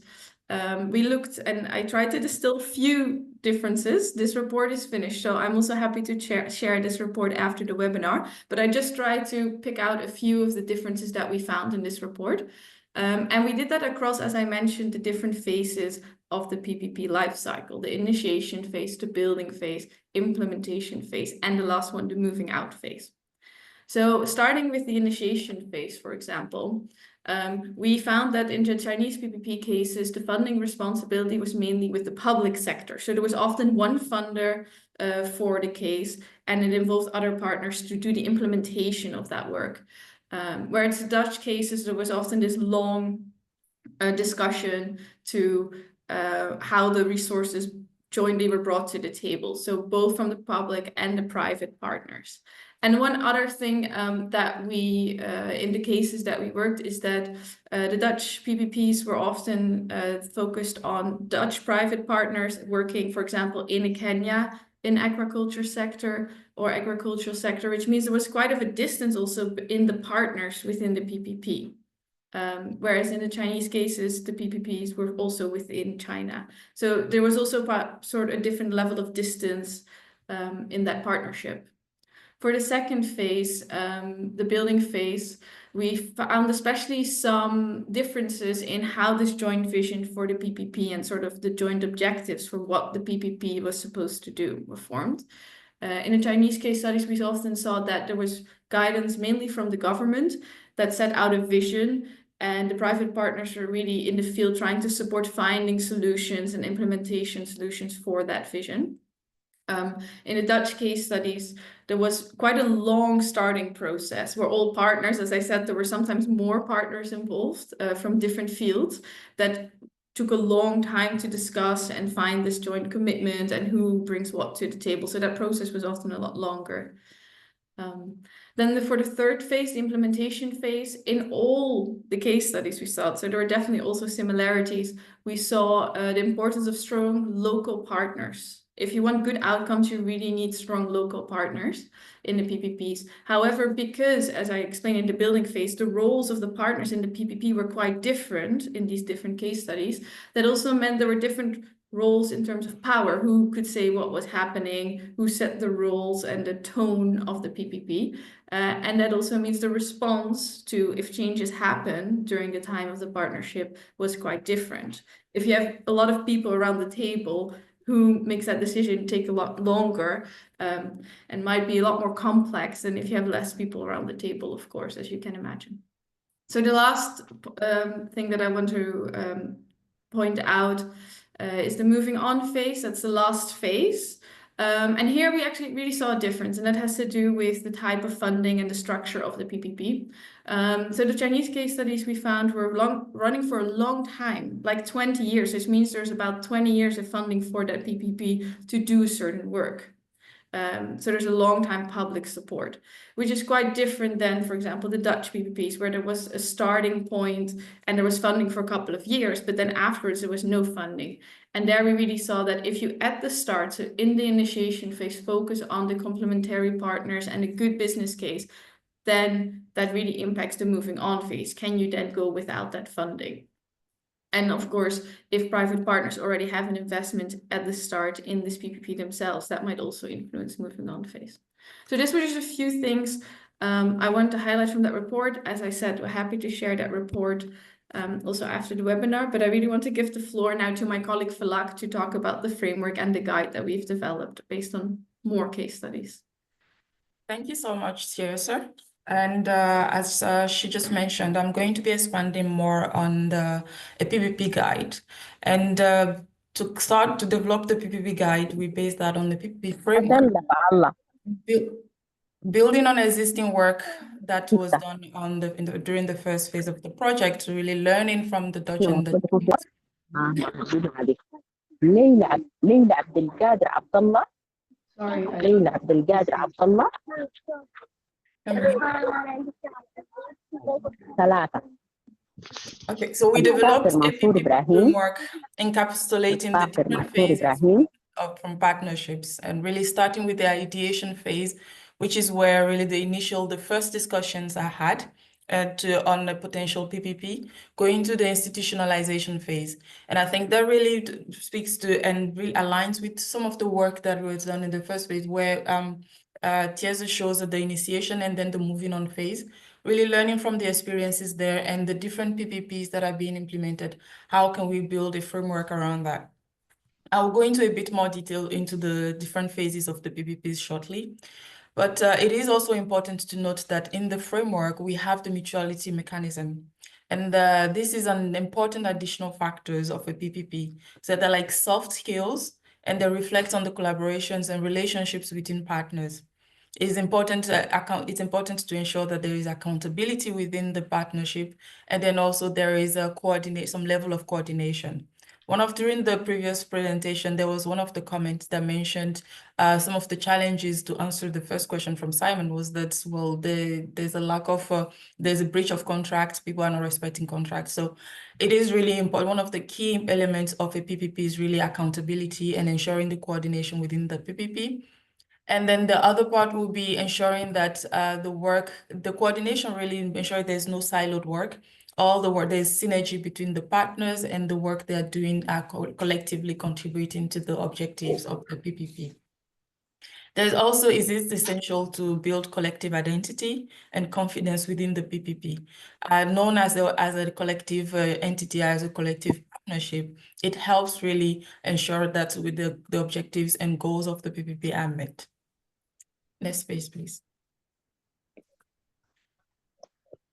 we looked and I tried to distill a few differences. This report is finished, so I'm also happy to share this report after the webinar, but I just tried to pick out a few of the differences that we found in this report. And we did that across, as I mentioned, the different phases of the PPP life cycle, the initiation phase, the building phase, implementation phase, and the last one, the moving out phase. So starting with the initiation phase, for example, we found that in the Chinese PPP cases, the funding responsibility was mainly with the public sector. So there was often one funder for the case, and it involved other partners to do the implementation of that work. Whereas the Dutch cases, there was often this long discussion to how the resources jointly were brought to the table. So both from the public and the private partners. And one other thing that we, in the cases that we worked, is that the Dutch PPPs were often focused on Dutch private partners working, for example, in Kenya, in aquaculture sector or agricultural sector, which means there was quite of a distance also in the partners within the PPP. Whereas in the Chinese cases, the PPPs were also within China. So there was also sort of a different level of distance in that partnership. For the second phase, the building phase, we found especially some differences in how this joint vision for the PPP and sort of the joint objectives for what the PPP was supposed to do were formed. In the Chinese case studies, we often saw that there was guidance mainly from the government that set out a vision, and the private partners were really in the field trying to support finding solutions and implementation solutions for that vision. In the Dutch case studies, there was quite a long starting process where all partners, as I said, there were sometimes more partners involved from different fields that took a long time to discuss and find this joint commitment and who brings what to the table. So that process was often a lot longer. Then for the third phase, the implementation phase, in all the case studies we saw, so there were definitely also similarities. We saw the importance of strong local partners. If you want good outcomes, you really need strong local partners in the PPPs. However, because, as I explained in the building phase, the roles of the partners in the PPP were quite different in these different case studies, that also meant there were different roles in terms of power, who could say what was happening, who set the rules and the tone of the PPP. And that also means the response to if changes happen during the time of the partnership was quite different. If you have a lot of people around the table, who makes that decision take a lot longer and might be a lot more complex than if you have less people around the table, of course, as you can imagine. So the last thing that I want to point out is the moving on phase. That's the last phase. And here we actually really saw a difference, and that has to do with the type of funding and the structure of the PPP. So the Chinese case studies we found were running for a long time, like 20 years, which means there's about 20 years of funding for that PPP to do certain work. So there's a long time public support, which is quite different than, for example, the Dutch PPPs, where there was a starting point and there was funding for a couple of years, but then afterwards there was no funding. And there we really saw that if you at the start, so in the initiation phase, focus on the complementary partners and a good business case, then that really impacts the moving on phase. Can you then go without that funding? And of course, if private partners already have an investment at the start in this PPP themselves, that might also influence moving on phase. So this were just a few things I want to highlight from that report. As I said, we're happy to share that report also after the webinar, but I really want to give the floor now to my colleague FECC to talk about the framework and the guide that we've developed based on more case studies. Thank you so much, Theresa. And as she just mentioned, I'm going to be expanding more on a PPP guide. And to start to develop the PPP guide, we base that on the PPP framework. Building on existing work that was done on during the first phase of the project, really learning from the Dutch and the Okay, so we developed a PPP framework encapsulating the different phases from partnerships, and really starting with the ideation phase, which is where really the first discussions are had on a potential PPP, going to the institutionalization phase. And I think that really speaks to and really aligns with some of the work that was done in the first phase, where Theresa shows the initiation and then the moving on phase, really learning from the experiences there and the different PPPs that are being implemented. How can we build a framework around that? I'll go into a bit more detail into the different phases of the PPPs shortly. But it is also important to note that in the framework, we have the mutuality mechanism. And this is an important additional factors of a PPP. So they're like soft skills, and they reflect on the collaborations and relationships between partners. It's important to ensure that there is accountability within the partnership, and then also there is some level of coordination. During the previous presentation, there was one of the comments that mentioned some of the challenges to answer the first question from Simon was that, well, there's a lack of, there's a breach of contracts, people are not respecting contracts. So it is really important. One of the key elements of a PPP is really accountability and ensuring the coordination within the PPP. And then the other part will be ensuring that the coordination really ensure there's no siloed work. All the work, there's synergy between the partners and the work they're doing are collectively contributing to the objectives of the PPP. There's also, it is essential to build collective identity and confidence within the PPP. Known as a collective entity, as a collective partnership, it helps really ensure that with the objectives and goals of the PPP are met. Next page, please.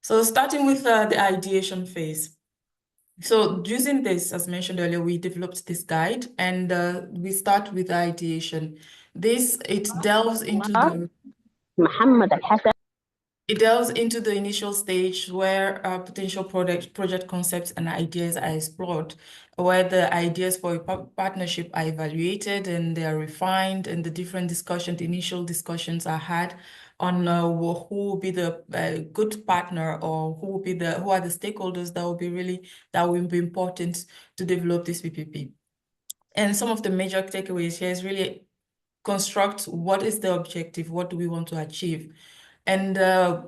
So starting with the ideation phase. So using this, as mentioned earlier, we developed this guide and we start with ideation. It delves into the initial stage where potential project concepts and ideas are explored, where the ideas for a partnership are evaluated and they are refined, and the different initial discussions are had on who will be the good partner, or who are the stakeholders that will be important to develop this PPP. And some of the major takeaways here is really construct what is the objective, what do we want to achieve, and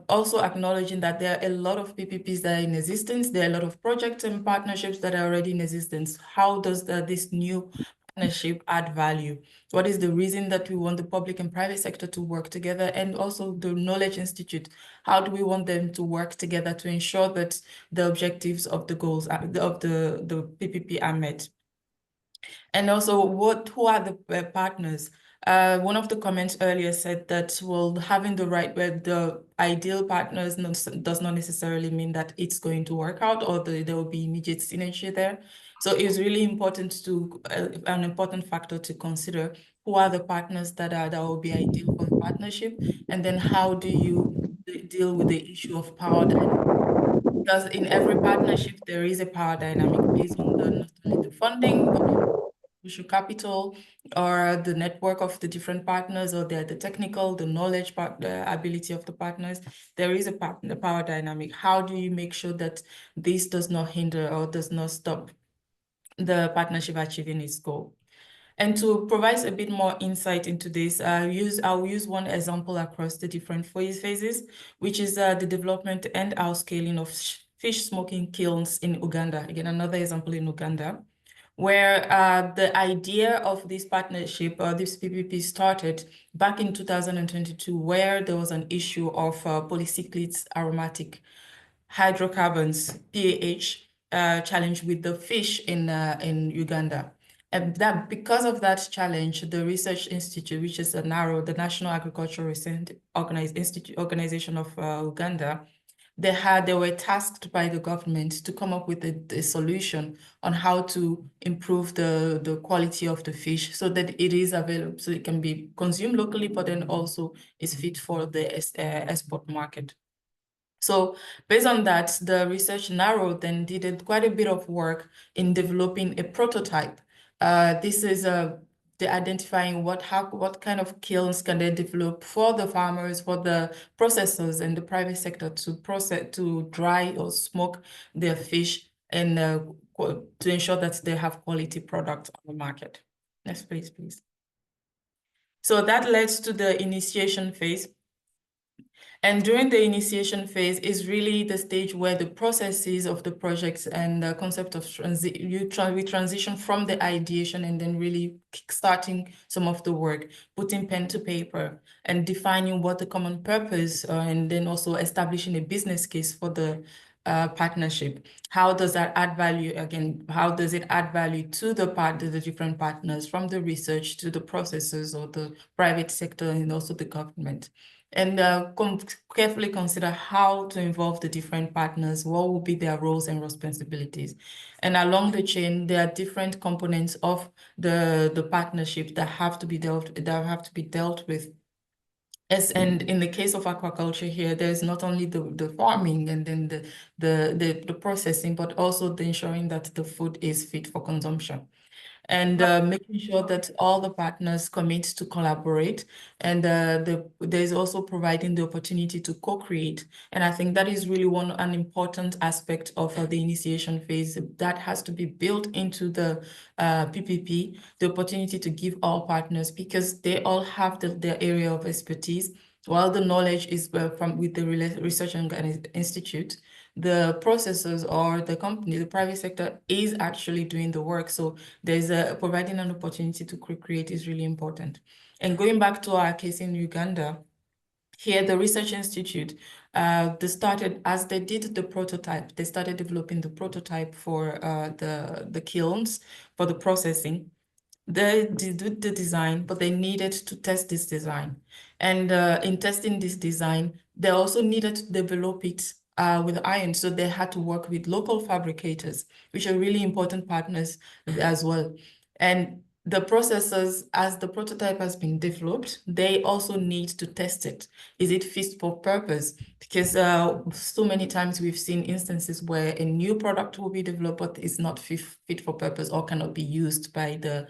also acknowledging that there are a lot of PPPs that are in existence, there are a lot of projects and partnerships that are already in existence. How does this new partnership add value? What is the reason that we want the public and private sector to work together? And also the Knowledge Institute, how do we want them to work together to ensure that the objectives of the goals of the PPP are met? And also, who are the partners? One of the comments earlier said that, well, having the ideal partners does not necessarily mean that it's going to work out or there will be immediate synergy there. So it's really important an important factor to consider who are the partners that will be ideal for the partnership, and then how do you deal with the issue of power dynamic? Because in every partnership, there is a power dynamic based on not only the funding, but social capital, or the network of the different partners, or the technical, the knowledge part, the ability of the partners. There is a power dynamic. How do you make sure that this does not hinder or does not stop the partnership achieving its goal? And to provide a bit more insight into this, I'll use one example across the different phases, which is the development and outscaling of fish smoking kilns in Uganda. Again, another example in Uganda, where the idea of this partnership, this PPP, started back in 2022, where there was an issue of polycyclic aromatic hydrocarbons, PAH, challenge with the fish in Uganda. And that because of that challenge, the Research Institute, which is the National Agricultural Research Organization of Uganda, they were tasked by the government to come up with a solution on how to improve the quality of the fish so that it is available, so it can be consumed locally, but then also is fit for the export market. So based on that, the research narrowed and did quite a bit of work in developing a prototype. This is the identifying what kind of kilns can they develop for the farmers, for the processors and the private sector to dry or smoke their fish, and to ensure that they have quality products on the market. Next page, please. So that led to the initiation phase. And during the initiation phase is really the stage where the processes of the projects and the concept of we transition from the ideation and then really starting some of the work, putting pen to paper and defining what the common purpose, and then also establishing a business case for the partnership. How does that add value? Again, how does it add value to the different partners, from the research to the processors or the private sector and also the government? And carefully consider how to involve the different partners, what will be their roles and responsibilities. And along the chain, there are different components of the partnership that have to be dealt with. And in the case of aquaculture here, there's not only the farming and then the processing, but also the ensuring that the food is fit for consumption. And making sure that all the partners commit to collaborate, and there's also providing the opportunity to co-create. And I think that is really an important aspect of the initiation phase that has to be built into the PPP, the opportunity to give all partners, because they all have their area of expertise. While the knowledge is with the Research Institute, the processors or the company, the private sector is actually doing the work. So there's providing an opportunity to create is really important. And going back to our case in Uganda, here the Research Institute, they started, as they did the prototype, they started developing the prototype for the kilns for the processing. They did the design, but they needed to test this design. And in testing this design, they also needed to develop it with iron. So they had to work with local fabricators, which are really important partners as well. And the processors, as the prototype has been developed, they also need to test it. Is it fit for purpose? Because so many times we've seen instances where a new product will be developed, but is not fit for purpose or cannot be used by the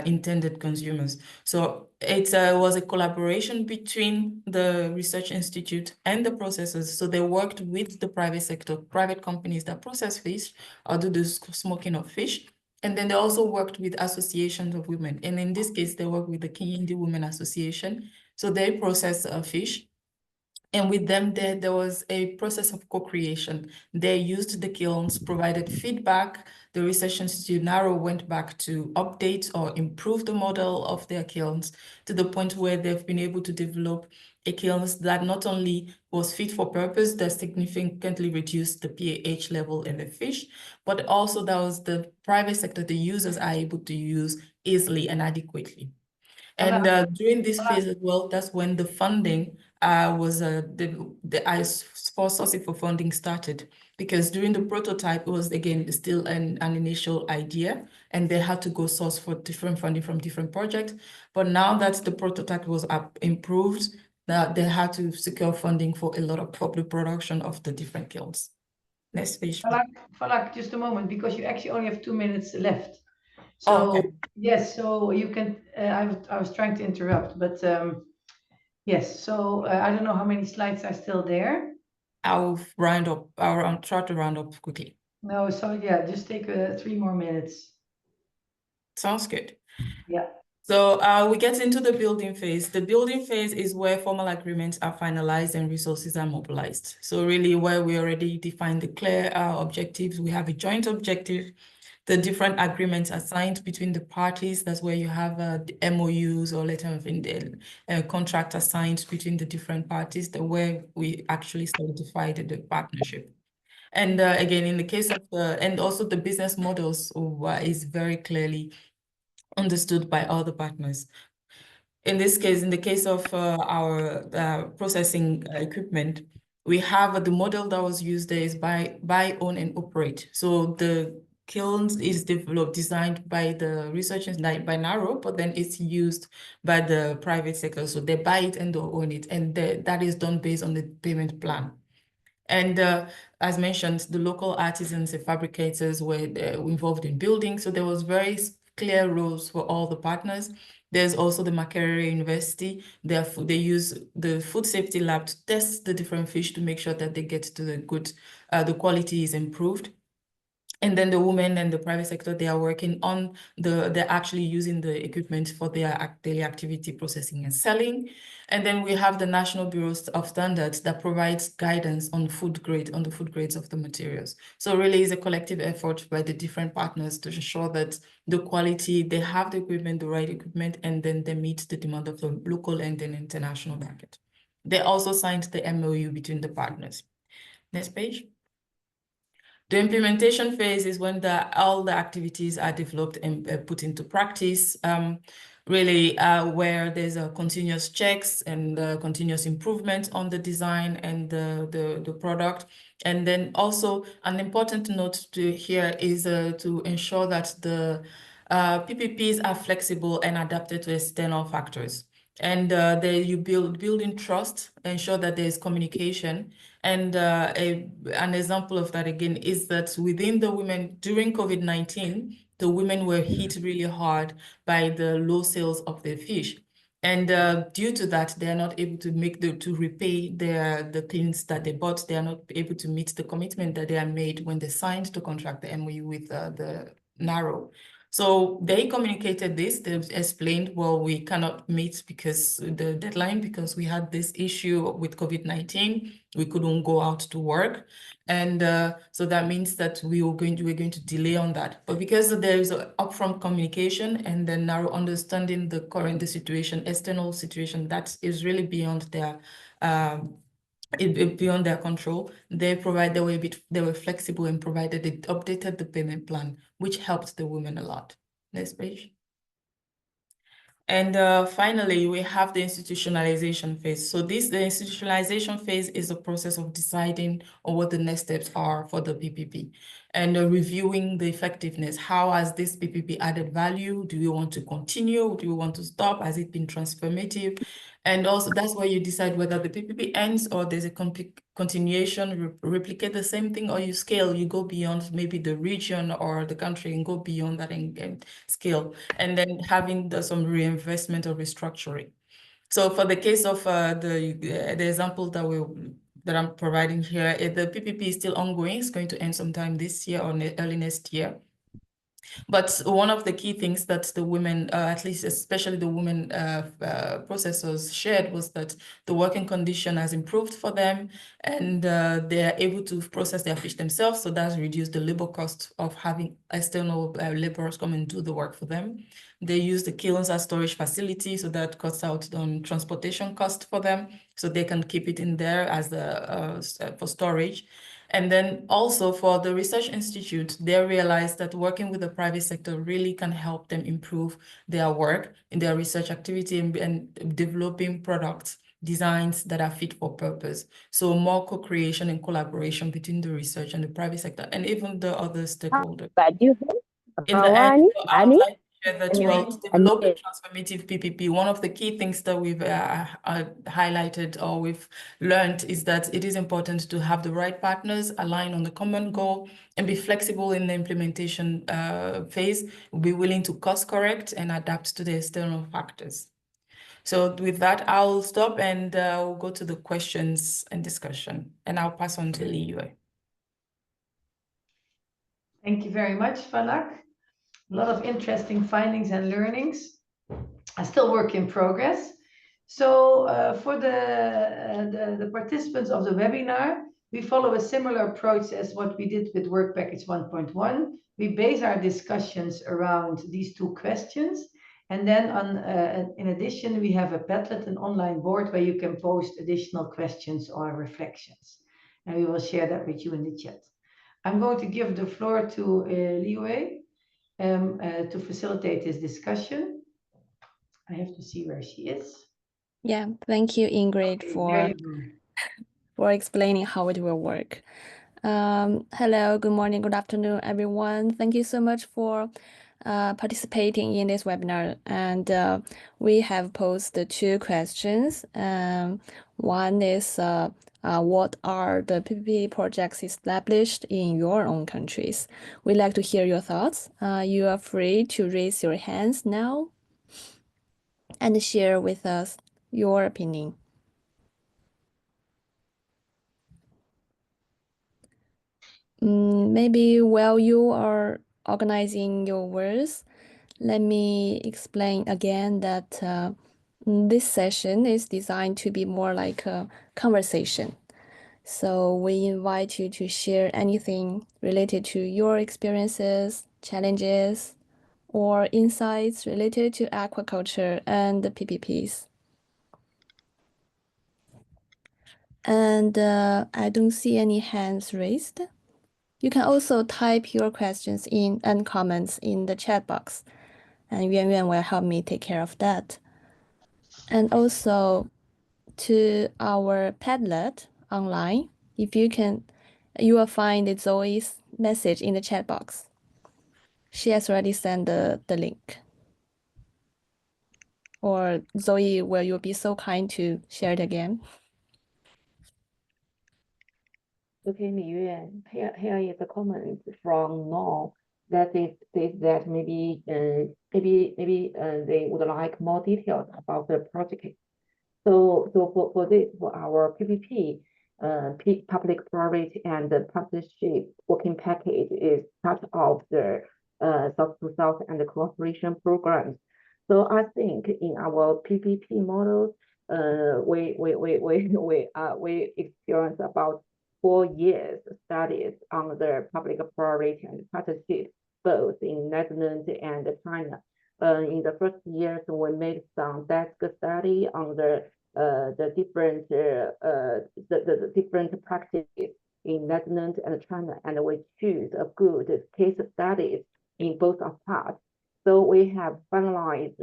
intended consumers. So it was a collaboration between the Research Institute and the processors. So they worked with the private sector, private companies that process fish or do the smoking of fish. And then they also worked with associations of women. And in this case, they worked with the Kindi Women Association. So they process fish. And with them, there was a process of co-creation. They used the kilns, provided feedback. The Research Institute now went back to update or improve the model of their kilns to the point where they've been able to develop a kilns that not only was fit for purpose, that significantly reduced the pH level in the fish, but also that was the private sector, the users are able to use easily and adequately. And during this phase as well, that's when the funding was the sourcing for funding started, because during the prototype, it was again still an initial idea, and they had to go source for different funding from different projects. But now that the prototype was improved, that they had to secure funding for a lot of public production of the different kilns. Next page. Falak, just a moment, because you actually only have 2 minutes left. So okay. Yes, so you can. I was trying to interrupt, but yes. So I don't know how many slides are still there. I'll round up. I'll try to round up quickly. No, so yeah, just take 3 more minutes. Sounds good. Yeah. So we get into the building phase. The building phase is where formal agreements are finalized and resources are mobilized. So really where we already define the clear objectives, we have a joint objective, the different agreements are signed between the parties. That's where you have the MOUs or letter of intent, contract assigned between the different parties, where we actually solidified the partnership. And again, in the case of and also the business models is very clearly understood by all the partners. In this case, in the case of our processing equipment, we have the model that was used there is buy, own, and operate. So the kilns is designed by the researchers, by NARO, but then it's used by the private sector. So they buy it and they own it, and that is done based on the payment plan. And as mentioned, the local artisans and fabricators were involved in building. So there was very clear rules for all the partners. There's also the Makerere University. They use the food safety lab to test the different fish to make sure that they get to the quality is improved. And then the women and the private sector, they are working on they're actually using the equipment for their daily activity processing and selling. And then we have the National Bureau of Standards that provides guidance on the food grades of the materials. So really is a collective effort by the different partners to ensure that the quality, they have the equipment, the right equipment, and then they meet the demand of the local and then international market. They also signed the MOU between the partners. Next page. The implementation phase is when all the activities are developed and put into practice, really where there's a continuous checks and continuous improvement on the design and the product. And then also an important note to here is to ensure that the PPPs are flexible and adapted to external factors. And there you building trust, ensure that there is communication. And an example of that again is that within the women during COVID-19, the women were hit really hard by the low sales of their fish. And due to that, they are not able to to repay the things that they bought. They are not able to meet the commitment that they are made when they signed to contract the MOU with the NARO. So they communicated this. They explained, well, we cannot meet because the deadline, because we had this issue with COVID-19. We couldn't go out to work. And so that means that we're going to delay on that. But because there is an upfront communication and then narrow understanding the current situation, external situation, that is really beyond their beyond their control. They were flexible and provided, they updated the payment plan, which helped the women a lot. Next page. And finally, we have the institutionalization phase. So the institutionalization phase is a process of deciding on what the next steps are for the PPP and reviewing the effectiveness. How has this PPP added value? Do we want to continue? Do we want to stop? Has it been transformative? And also that's where you decide whether the PPP ends or there's a continuation, replicate the same thing, or you scale, you go beyond maybe the region or the country and go beyond that and scale. And then having some reinvestment or restructuring. So for the case of the example that I'm providing here, the PPP is still ongoing. It's going to end sometime this year or early next year. But one of the key things that the women, at least especially the women processors shared, was that the working condition has improved for them, and they are able to process their fish themselves. So that's reduced the labor cost of having external laborers come and do the work for them. They use the kilns as storage facility, so that cuts out on transportation cost for them, so they can keep it in there as for storage. And then also for the research institute, they realized that working with the private sector really can help them improve their work in their research activity and developing products, designs that are fit for purpose. So more co-creation and collaboration between the research and the private sector and even the other stakeholders. In the end, I would like to share that, well, to develop a transformative PPP, one of the key things that we've highlighted or we've learned is that it is important to have the right partners, align on the common goal, and be flexible in the implementation phase, be willing to course correct and adapt to the external factors. So with that, I'll stop and we'll go to the questions and discussion, and I'll pass on to Liyue. Thank you very much, Falak. A lot of interesting findings and learnings. Still work in progress. So for the participants of the webinar, we follow a similar approach as what we did with Work Package 1.1. We base our discussions around these two questions. And then in addition, we have a Padlet, an online board where you can post additional questions or reflections. And we will share that with you in the chat. I'm going to give the floor to Liyue to facilitate this discussion. I have to see where she is. Yeah, thank you, Ingrid, Okay, for explaining how it will work. Hello, good morning, good afternoon, everyone. Thank you so much for participating in this webinar. And we have posed two questions. One is, what are the PPP projects established in your own countries? We'd like to hear your thoughts. You are free to raise your hands now and share with us your opinion. Maybe while you are organizing your words, let me explain again that this session is designed to be more like a conversation. So we invite you to share anything related to your experiences, challenges, or insights related to aquaculture and the PPPs. And I don't see any hands raised. You can also type your questions in and comments in the chat box, and Yuan Yuan will help me take care of that. And also to our Padlet online, if you can, you will find Zoe's message in the chat box. She has already sent the link. Or Zoe, will you be so kind to share it again? Okay, Miyue, here is a comment from No that says that maybe they would like more details about the project. So for this, for our PPP, public-private and the partnership working package is part of the South-to-South and the cooperation programs. So I think in our PPP models, we experience about 4 years studies on the public-private and partnership, both in Netherlands and China. In the first years, we made some desk study on the different practices in Netherlands and China, and we choose a good case studies in both of parts. So we have finalized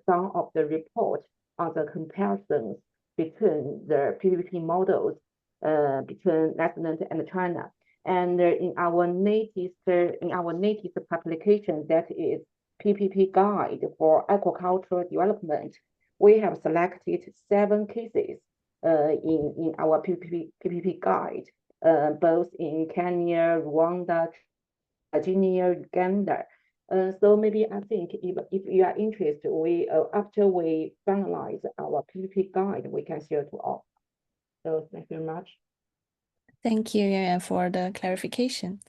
some of the report on the comparisons between the PPP models between Netherlands and China. And in our latest publication, that is PPP Guide for Aquaculture Development, we have selected 7 cases in our PPP Guide, both in Kenya, Rwanda, Nigeria, Uganda. So maybe I think if you are interested, after we finalize our PPP Guide, we can share to all. So thank you very much. Thank you, Yuan, for the clarification.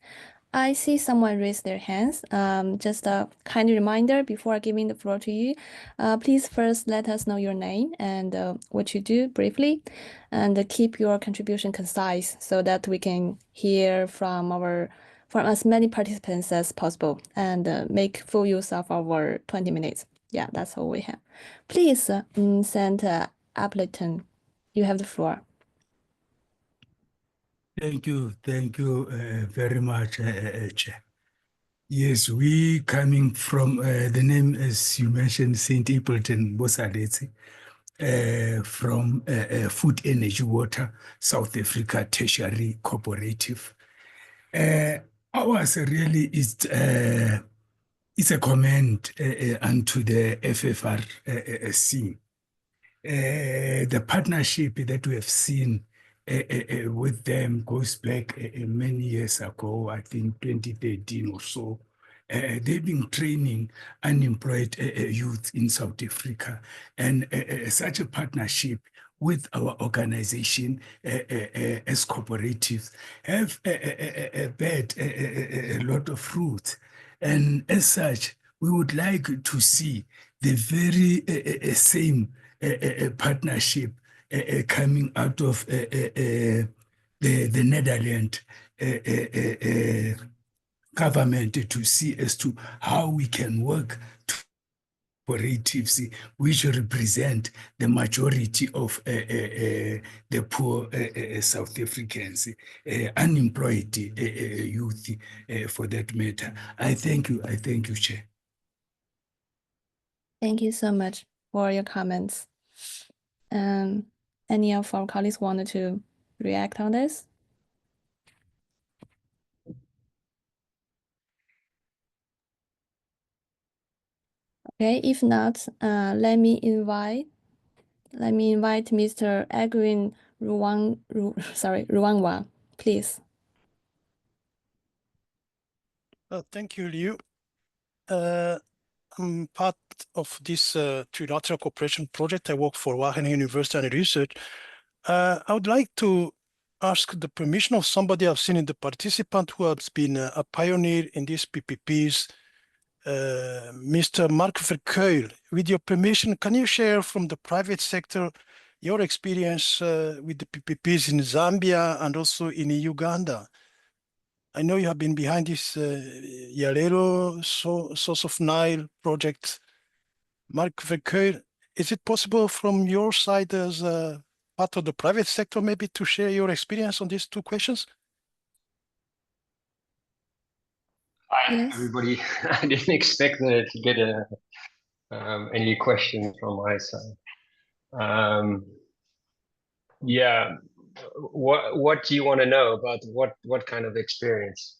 I see someone raise their hands. Just a kind reminder before giving the floor to you, please first let us know your name and what you do briefly, and keep your contribution concise so that we can hear from as many participants as possible and make full use of our 20 minutes. Yeah, that's all we have. Please, St. Appleton, you have the floor. Thank you very much, Chair. Yes, we coming from the name, as you mentioned, St. Appleton Bosadetsi, from Food Energy Water South Africa Tertiary Cooperative. Ours really is a comment unto the FFRC. The partnership that we have seen with them goes back many years ago, I think 2013 or so. They've been training unemployed youth in South Africa, and such a partnership with our organization as cooperatives have beared a lot of fruit. And as such, we would like to see the very same partnership coming out of the Netherlands government to see as to how we can work cooperatives which represent the majority of the poor South Africans, unemployed youth for that matter. I thank you, Chair. Thank you so much for your comments. Any of our colleagues wanted to react on this? Okay, if not, let me invite Mr. Edwin Ruangwa, please. Thank you, Liu. I'm part of this trilateral cooperation project. I work for Wageningen University and Research. I would like to ask the permission of somebody I've seen in the participant who has been a pioneer in these PPPs, Mr. Mark Verkeuil. With your permission, can you share from the private sector your experience with the PPPs in Zambia and also in Uganda? I know you have been behind this Yalero Source of Nile project. Mark Verkeuil, is it possible from your side as part of the private sector maybe to share your experience on these 2 questions? Hi, Yes. everybody. I didn't expect to get any questions from my side. Yeah, what do you want to know about what kind of experience?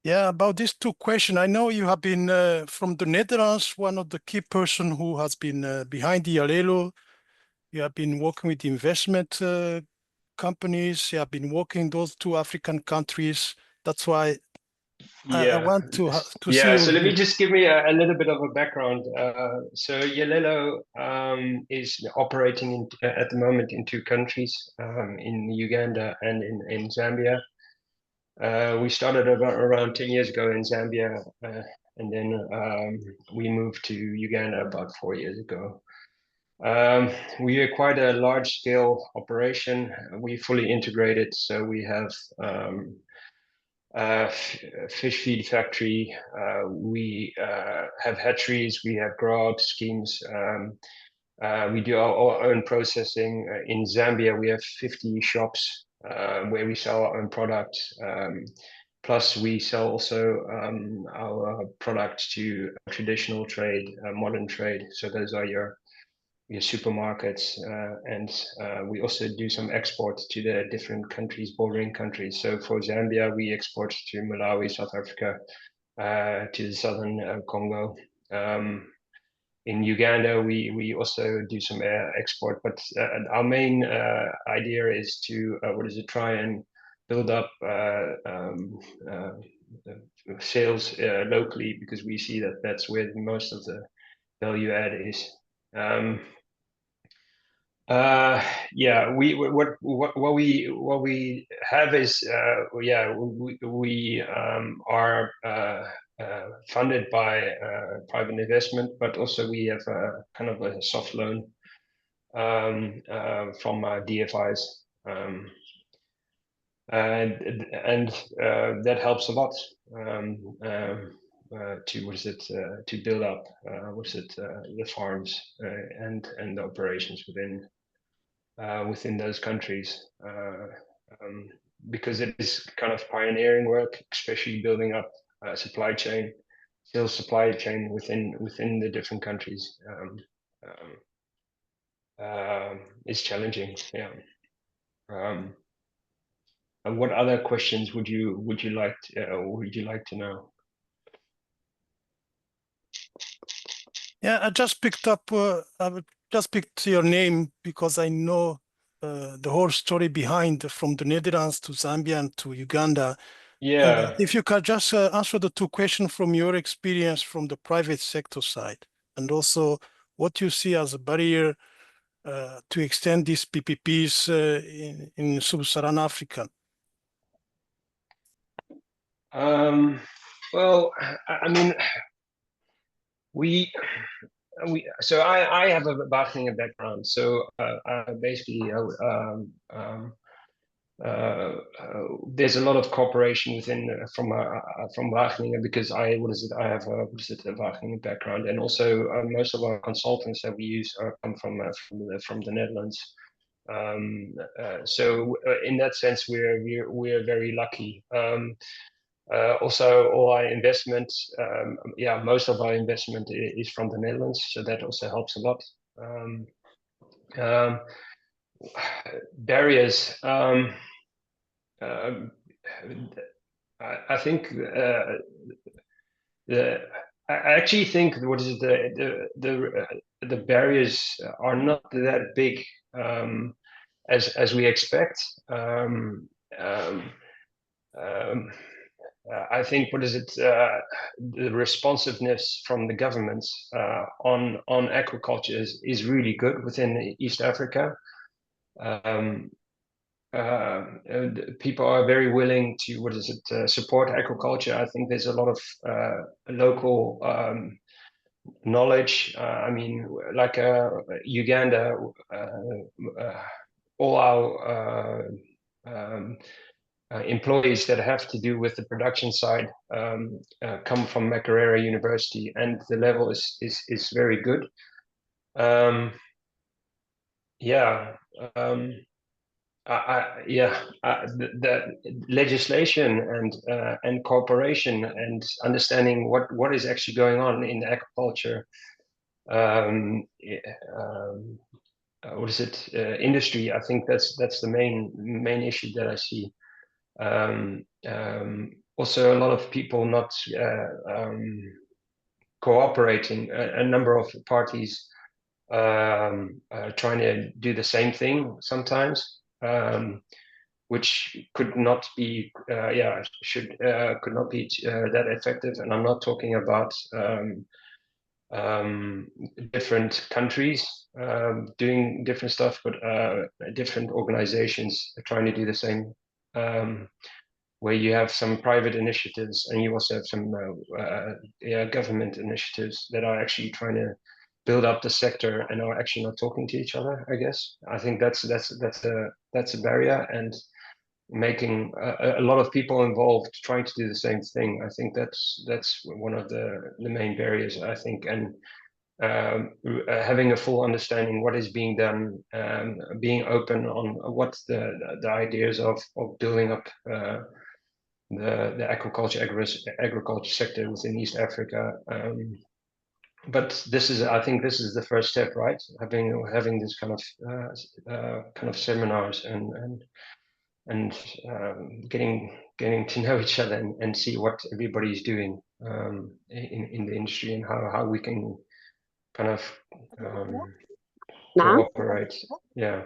Yeah, about these two questions, I know you have been from the Netherlands, one of the key person who has been behind the Alelo. You have been working with investment companies. You have been working those two African countries. That's why I want to see Yeah, your so let me view. just give me a little bit of a background. So Yalelo is operating at the moment in two countries, in Uganda and in Zambia. We started around 10 years ago in Zambia, and then we moved to Uganda about 4 years ago. We acquired a large-scale operation. We fully integrated, so we have fish feed factory. We have hatcheries. We have grow-out schemes. We do our own processing. In Zambia, we have 50 shops where we sell our own products. Plus, we sell also our products to traditional trade, modern trade. So those are your supermarkets, and we also do some export to the different countries, bordering countries. So for Zambia, we export to Malawi, South Africa, to the southern Congo. In Uganda, we also do some export, but our main idea is to try and build up sales locally, because we see that that's where most of the value add is. Yeah, what we have is we are funded by private investment, but also we have kind of a soft loan from DFIs, and that helps a lot to build up the farms and the operations within those countries, because it is kind of pioneering work, especially building up sales supply chain within the different countries. It's challenging. Yeah. And what other questions would you like to know? Yeah, I just picked your name because I know the whole story behind, from the Netherlands to Zambia and to Uganda. Yeah. If you could just answer the two questions from your experience from the private sector side, and also what you see as a barrier to extend these PPPs in sub-Saharan Africa. Well, I mean, so I have a Wageningen background, so basically there's a lot of cooperation from Wageningen, because I have a Wageningen background, and also most of our consultants that we use come from the Netherlands. So in that sense, we're very lucky. Also, all our investment, most of our investment is from the Netherlands, so that also helps a lot. Barriers. I think I actually think the barriers are not that big as we expect. I think the responsiveness from the governments on aquaculture is really good within East Africa. People are very willing to support aquaculture. I think there's a lot of local knowledge. I mean, like Uganda, all our employees that have to do with the production side come from Makerere University, and the level is very good. The legislation and cooperation and understanding what is actually going on in aquaculture industry. I think that's the main issue that I see. also a lot of people not cooperating, a number of parties trying to do the same thing sometimes, which could not be could not be that effective. And I'm not talking about different countries doing different stuff, but different organizations trying to do the same, where you have some private initiatives and you also have some government initiatives that are actually trying to build up the sector and are actually not talking to each other. I guess I think that's a barrier, and making a lot of people involved trying to do the same thing. I think that's one of the main barriers, I think. And having a full understanding what is being done, being open on what the ideas of building up the agriculture sector within East Africa. But I think this is the first step, right? Having this kind of seminars and getting to know each other and see what everybody's doing in the industry, and how we can kind of cooperate. Yeah.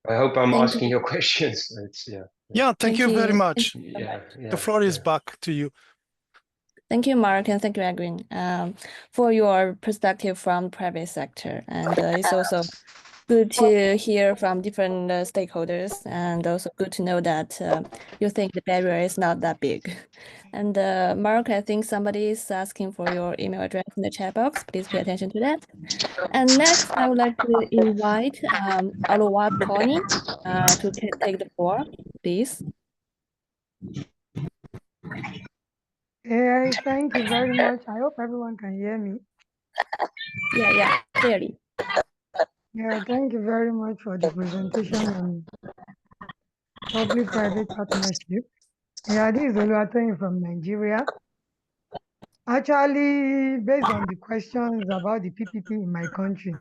I hope I'm asking your questions. Yeah, thank you very much. Yeah, the floor is back to you. Thank you, Mark, and thank you, Edwin, for your perspective from the private sector. And it's also good to hear from different stakeholders, and also good to know that you think the barrier is not that big. And Mark, I think somebody is asking for your email address in the chat box. Please pay attention to that. And next, I would like to invite Oluwatoyin to take the floor, please. Yeah, thank you very much. I hope everyone can hear me. Yeah, clearly. Yeah, thank you very much for the presentation on public-private partnership. Yeah, this is Oluwatoyin from Nigeria. Actually, based on the questions about the PPP in my country,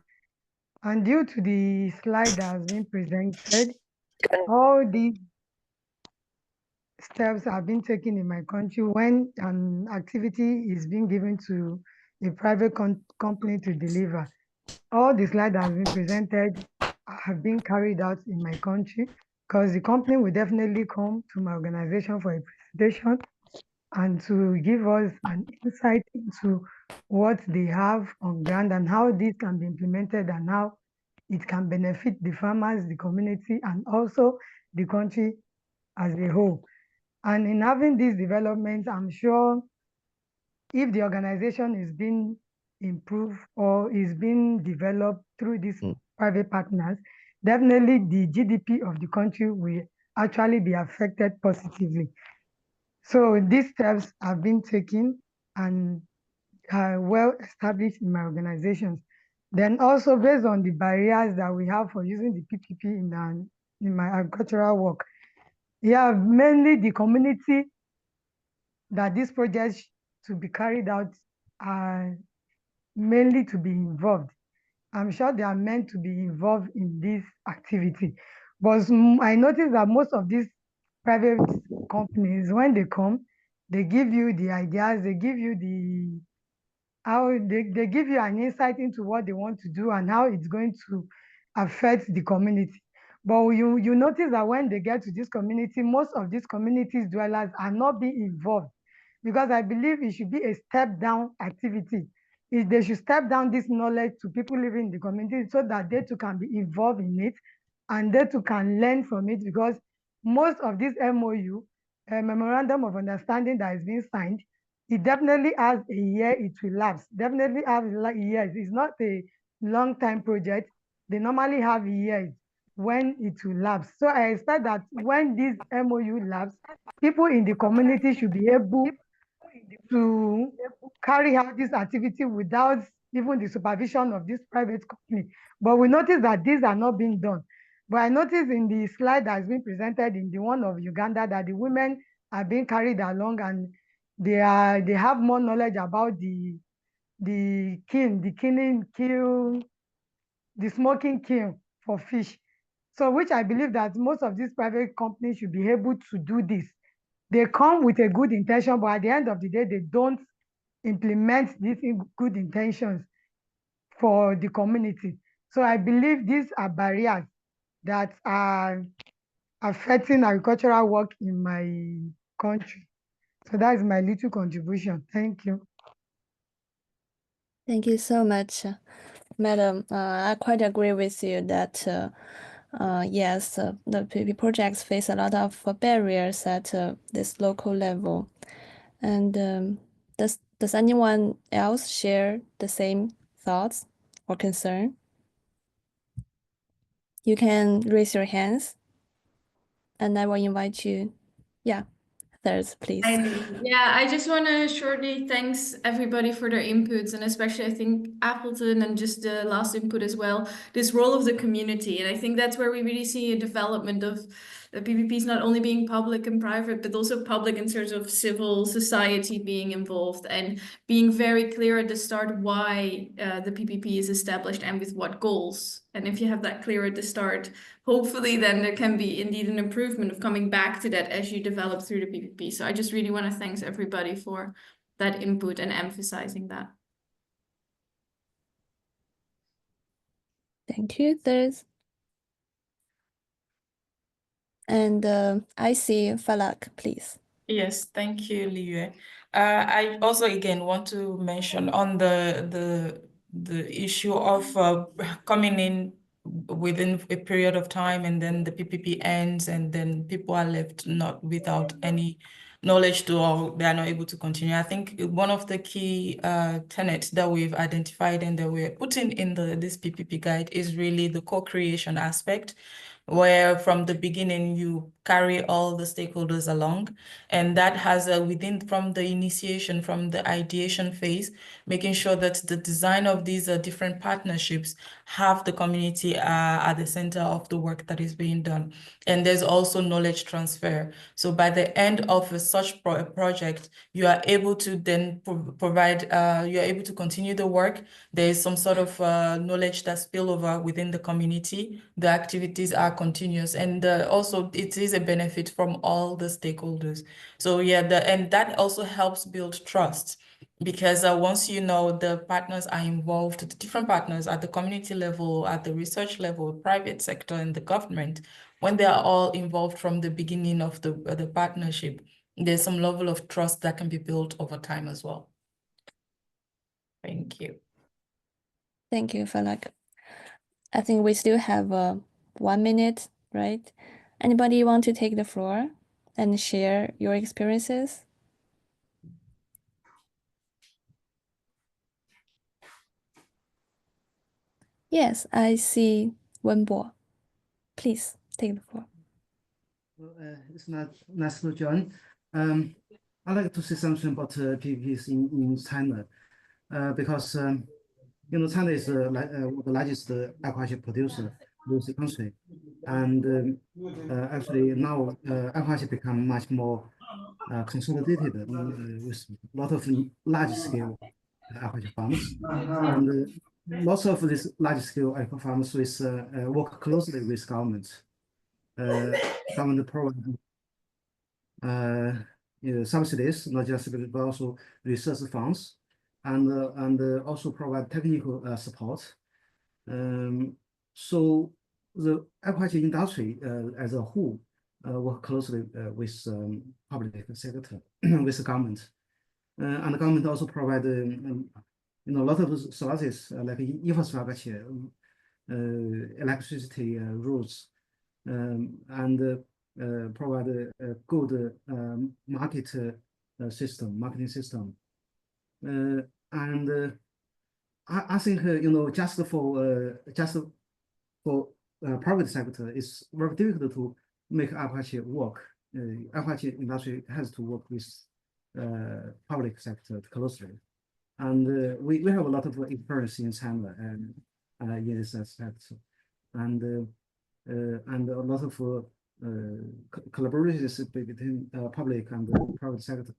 and due to the slide that has been presented, all these steps have been taken in my country when an activity is being given to a private company to deliver. All the slides that have been presented have been carried out in my country, because the company will definitely come to my organization for a presentation and to give us an insight into what they have on ground and how this can be implemented and how it can benefit the farmers, the community, and also the country as a whole. And in having these developments, I'm sure if the organization is being improved or is being developed through these private partners, definitely the GDP of the country will actually be affected positively. So these steps have been taken and are well established in my organizations. Then also based on the barriers that we have for using the PPP in my agricultural work, yeah, mainly the community that these projects to be carried out are mainly to be involved. I'm sure they are meant to be involved in this activity. But I noticed that most of these private companies, when they come, they give you the ideas, they give you they give you an insight into what they want to do and how it's going to affect the community. But you notice that when they get to this community, most of these communities dwellers are not being involved, because I believe it should be a step down activity. They should step down this knowledge to people living in the community so that they too can be involved in it and they too can learn from it, because most of this MOU, Memorandum of Understanding that is being signed, it definitely has a year it will lapse. Definitely have years. It's not a long time project. They normally have years when it will lapse. So I expect that when this MOU lapse, people in the community should be able to carry out this activity without even the supervision of this private company. But we notice that these are not being done. But I noticed in the slide that has been presented in the one of Uganda that the women are being carried along and they have more knowledge about the smoking kiln for fish. So which I believe that most of these private companies should be able to do this they come with a good intention, but at the end of the day, they don't implement these good intentions for the community. So I believe these are barriers that are affecting agricultural work in my country. So that is my little contribution. Thank you. Thank you so much, Madam. I quite agree with you that yes, the PPP projects face a lot of barriers at this local level. And does anyone else share the same thoughts or concern? You can raise your hands, and I will invite you. Yeah. Please. Yeah, I just want to shortly thanks everybody for their inputs, and especially I think Appleton and just the last input as well, this role of the community. And I think that's where we really see a development of the PPPs not only being public and private, but also public in terms of civil society being involved and being very clear at the start why the PPP is established and with what goals. And if you have that clear at the start, hopefully then there can be indeed an improvement of coming back to that as you develop through the PPP. So I just really want to thank everybody for that input and emphasizing that. Thank you, Thurs. And I see Falak, please. Yes, thank you, Liu. I also again want to mention on the issue of coming in within a period of time and then the PPP ends and then people are left not without any knowledge to, or they are not able to continue. I think one of the key tenets that we've identified and that we're putting in this PPP guide is really the co-creation aspect, where from the beginning you carry all the stakeholders along, and that has from the initiation, from the ideation phase, making sure that the design of these different partnerships have the community at the center of the work that is being done. And there's also knowledge transfer. So by the end of such project, you are able to then provide, you are able to continue the work. There is some sort of knowledge that spill over within the community. The activities are continuous, and also it is a benefit from all the stakeholders. So yeah, and that also helps build trust, because once you know the partners are involved, the different partners at the community level, at the research level, private sector, and the government, when they are all involved from the beginning of the partnership, there's some level of trust that can be built over time as well. Thank you. Thank you, Falak. I think we still have 1 minute, right? Anybody want to take the floor and share your experiences? Yes, I see Wenbo. Please take the floor. Well, it's not nice to join. I'd like to say something about PPPs in China, because you know, China is the largest aquaculture producer in the country, and actually now aquaculture become much more consolidated with a lot of large-scale aquaculture farms, and lots of these large-scale aquaculture farms work closely with government. Government provide subsidies, not just but also research funds, and also provide technical support. So the aquaculture industry as a whole work closely with public sector, with the government, and the government also provide you know, a lot of services like infrastructure, electricity routes, and provide a good marketing system. And I think you know, just for private sector, it's very difficult to make aquaculture work. Aquaculture industry has to work with public sector closely, and we have a lot of experience in China and in this aspect, and a lot of collaborations between public and private sector,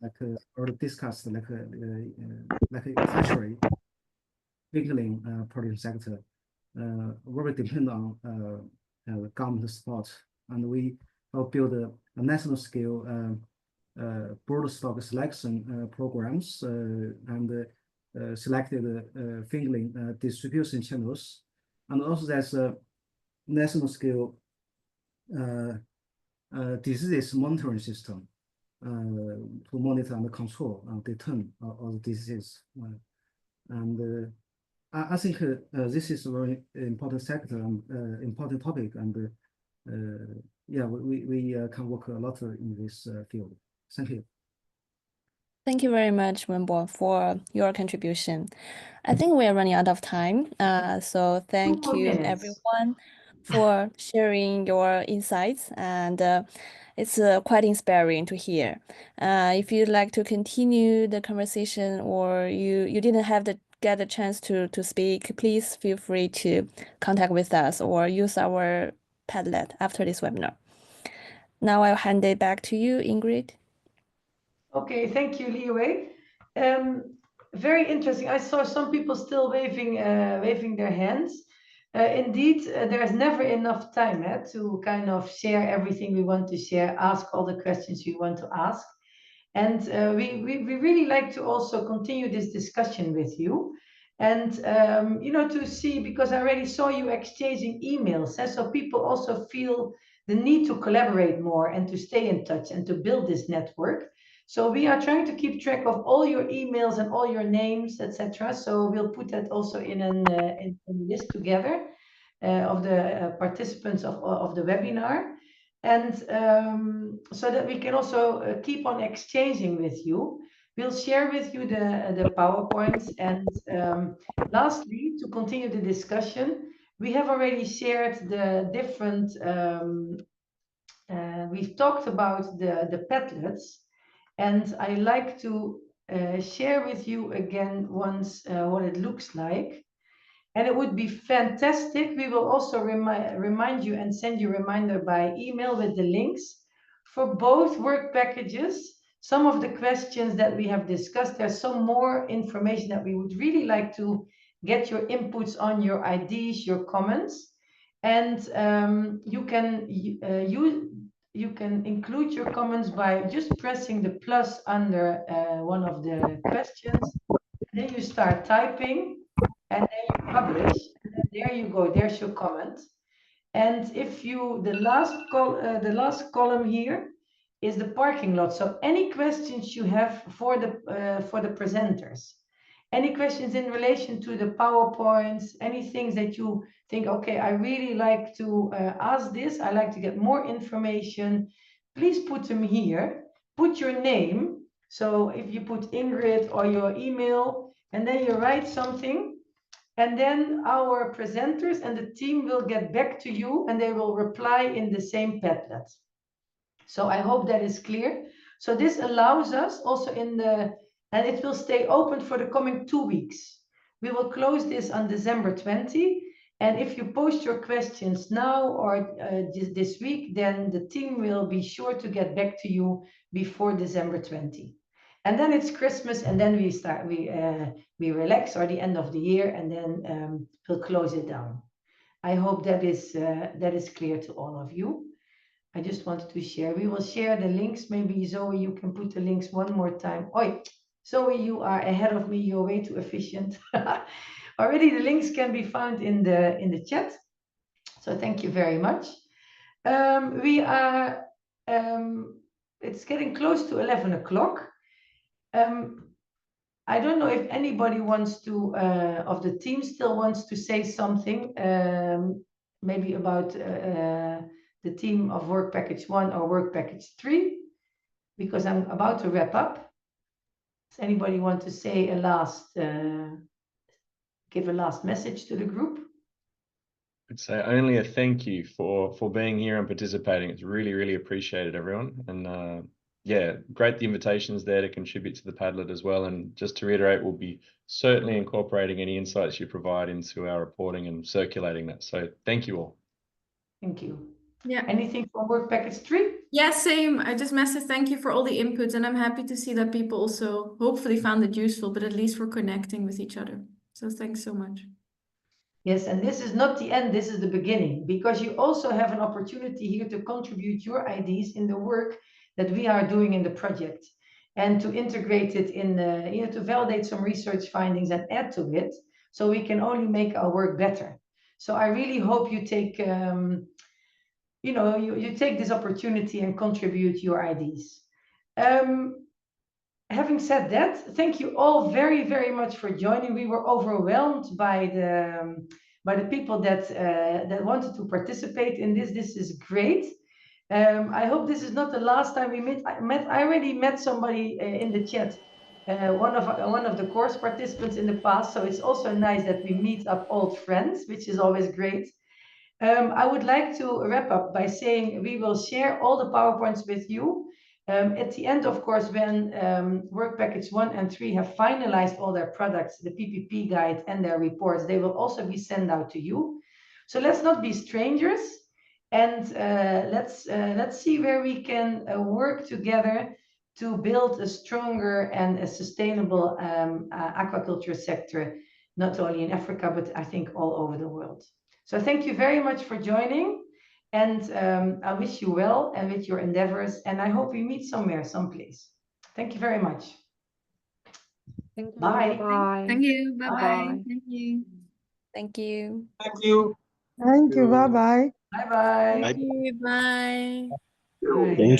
like already discussed, like fishery, particularly production sector, very depend on government support, and we build a national scale broodstock selection programs and selected fingerling distribution channels. And also there's a national scale disease monitoring system to monitor and control the turn of the disease. And I think this is a very important sector and important topic, and yeah, we can work a lot in this field. Thank you. Thank you very much, Wenbo, for your contribution. I think we are running out of time. So thank you everyone for sharing your insights, and it's quite inspiring to hear. If you'd like to continue the conversation, or you didn't have get a chance to speak, please feel free to contact with us or use our Padlet after this webinar. Now I'll hand it back to you, Ingrid. Okay, thank you, Liwei. Very interesting. I saw some people still waving their hands. Indeed, there's never enough time to kind of share everything we want to share, ask all the questions you want to ask. And we really like to also continue this discussion with you. And, you know, to see, because I already saw you exchanging emails, so people also feel the need to collaborate more and to stay in touch and to build this network. So we are trying to keep track of all your emails and all your names, etc. So we'll put that also in a list together of the participants of the webinar. And so that we can also keep on exchanging with you. We'll share with you the PowerPoints. And lastly, to continue the discussion, we have already shared the different, we've talked about the Padlets. And I like to share with you again once what it looks like. And it would be fantastic. We will also remind you and send you a reminder by email with the links for both work packages. Some of the questions that we have discussed, there's some more information that we would really like to get your inputs on, your ideas, your comments. And you can include your comments by just pressing the plus under one of the questions. And then you start typing, and then you publish. And then there you go. There's your comment. And if you, the last column here is the parking lot. So any questions you have for the presenters, any questions in relation to the PowerPoints, any things that you think, okay, I really like to ask this, I like to get more information, please put them here. Put your name. So if you put Ingrid or your email, and then you write something, and then our presenters and the team will get back to you and they will reply in the same Padlet. So I hope that is clear. So this allows us also and it will stay open for the coming 2 weeks. We will close this on December 20. And if you post your questions now or this week, then the team will be sure to get back to you before December 20. And then it's Christmas, and then we relax, or the end of the year, and then we'll close it down. I hope that is clear to all of you. I just wanted to share. We will share the links. Maybe Zoe, you can put the links one more time. Oi, Zoe, you are ahead of me. You're way too efficient. Already the links can be found in the chat. So thank you very much. We are. It's getting close to 11 o'clock. I don't know if anybody wants to, of the team still wants to say something, maybe about the team of Work Package 1 or Work Package 3, because I'm about to wrap up. Does anybody want to say give a last message to the group? I'd say only a thank you for being here and participating. It's really, really appreciated, everyone. And yeah, great the invitation's there to contribute to the Padlet as well. And just to reiterate, we'll be certainly incorporating any insights you provide into our reporting and circulating that. So thank you all. Thank you. Yeah. Anything for Work Package 3? Yeah, same. I just messaged thank you for all the inputs, and I'm happy to see that people also hopefully found it useful, but at least we're connecting with each other. So thanks so much. Yes, and this is not the end, this is the beginning, because you also have an opportunity here to contribute your ideas in the work that we are doing in the project, and to integrate it in the, you know, to validate some research findings and add to it, so we can only make our work better. So I really hope you take, you know, you take this opportunity and contribute your ideas. Having said that, thank you all very, very much for joining. We were overwhelmed by the people that that wanted to participate in this. This is great. I hope this is not the last time we met. I already met somebody in the chat, one of the course participants in the past. So it's also nice that we meet up old friends, which is always great. I would like to wrap up by saying we will share all the PowerPoints with you. At the end, of course, when work package 1 and 3 have finalized all their products, the PPP guide and their reports, they will also be sent out to you. So let's not be strangers, and let's see where we can work together to build a stronger and a sustainable aquaculture sector, not only in Africa, but I think all over the world. So thank you very much for joining, and I wish you well and with your endeavors, and I hope we meet somewhere, someplace. Thank you very much. Thank you. Bye. Bye. Thank you. Bye-bye. Bye. Thank you. Thank you. Thank you. Thank you. Bye-bye. Bye-bye. Thank you. Bye. Bye. Thank you.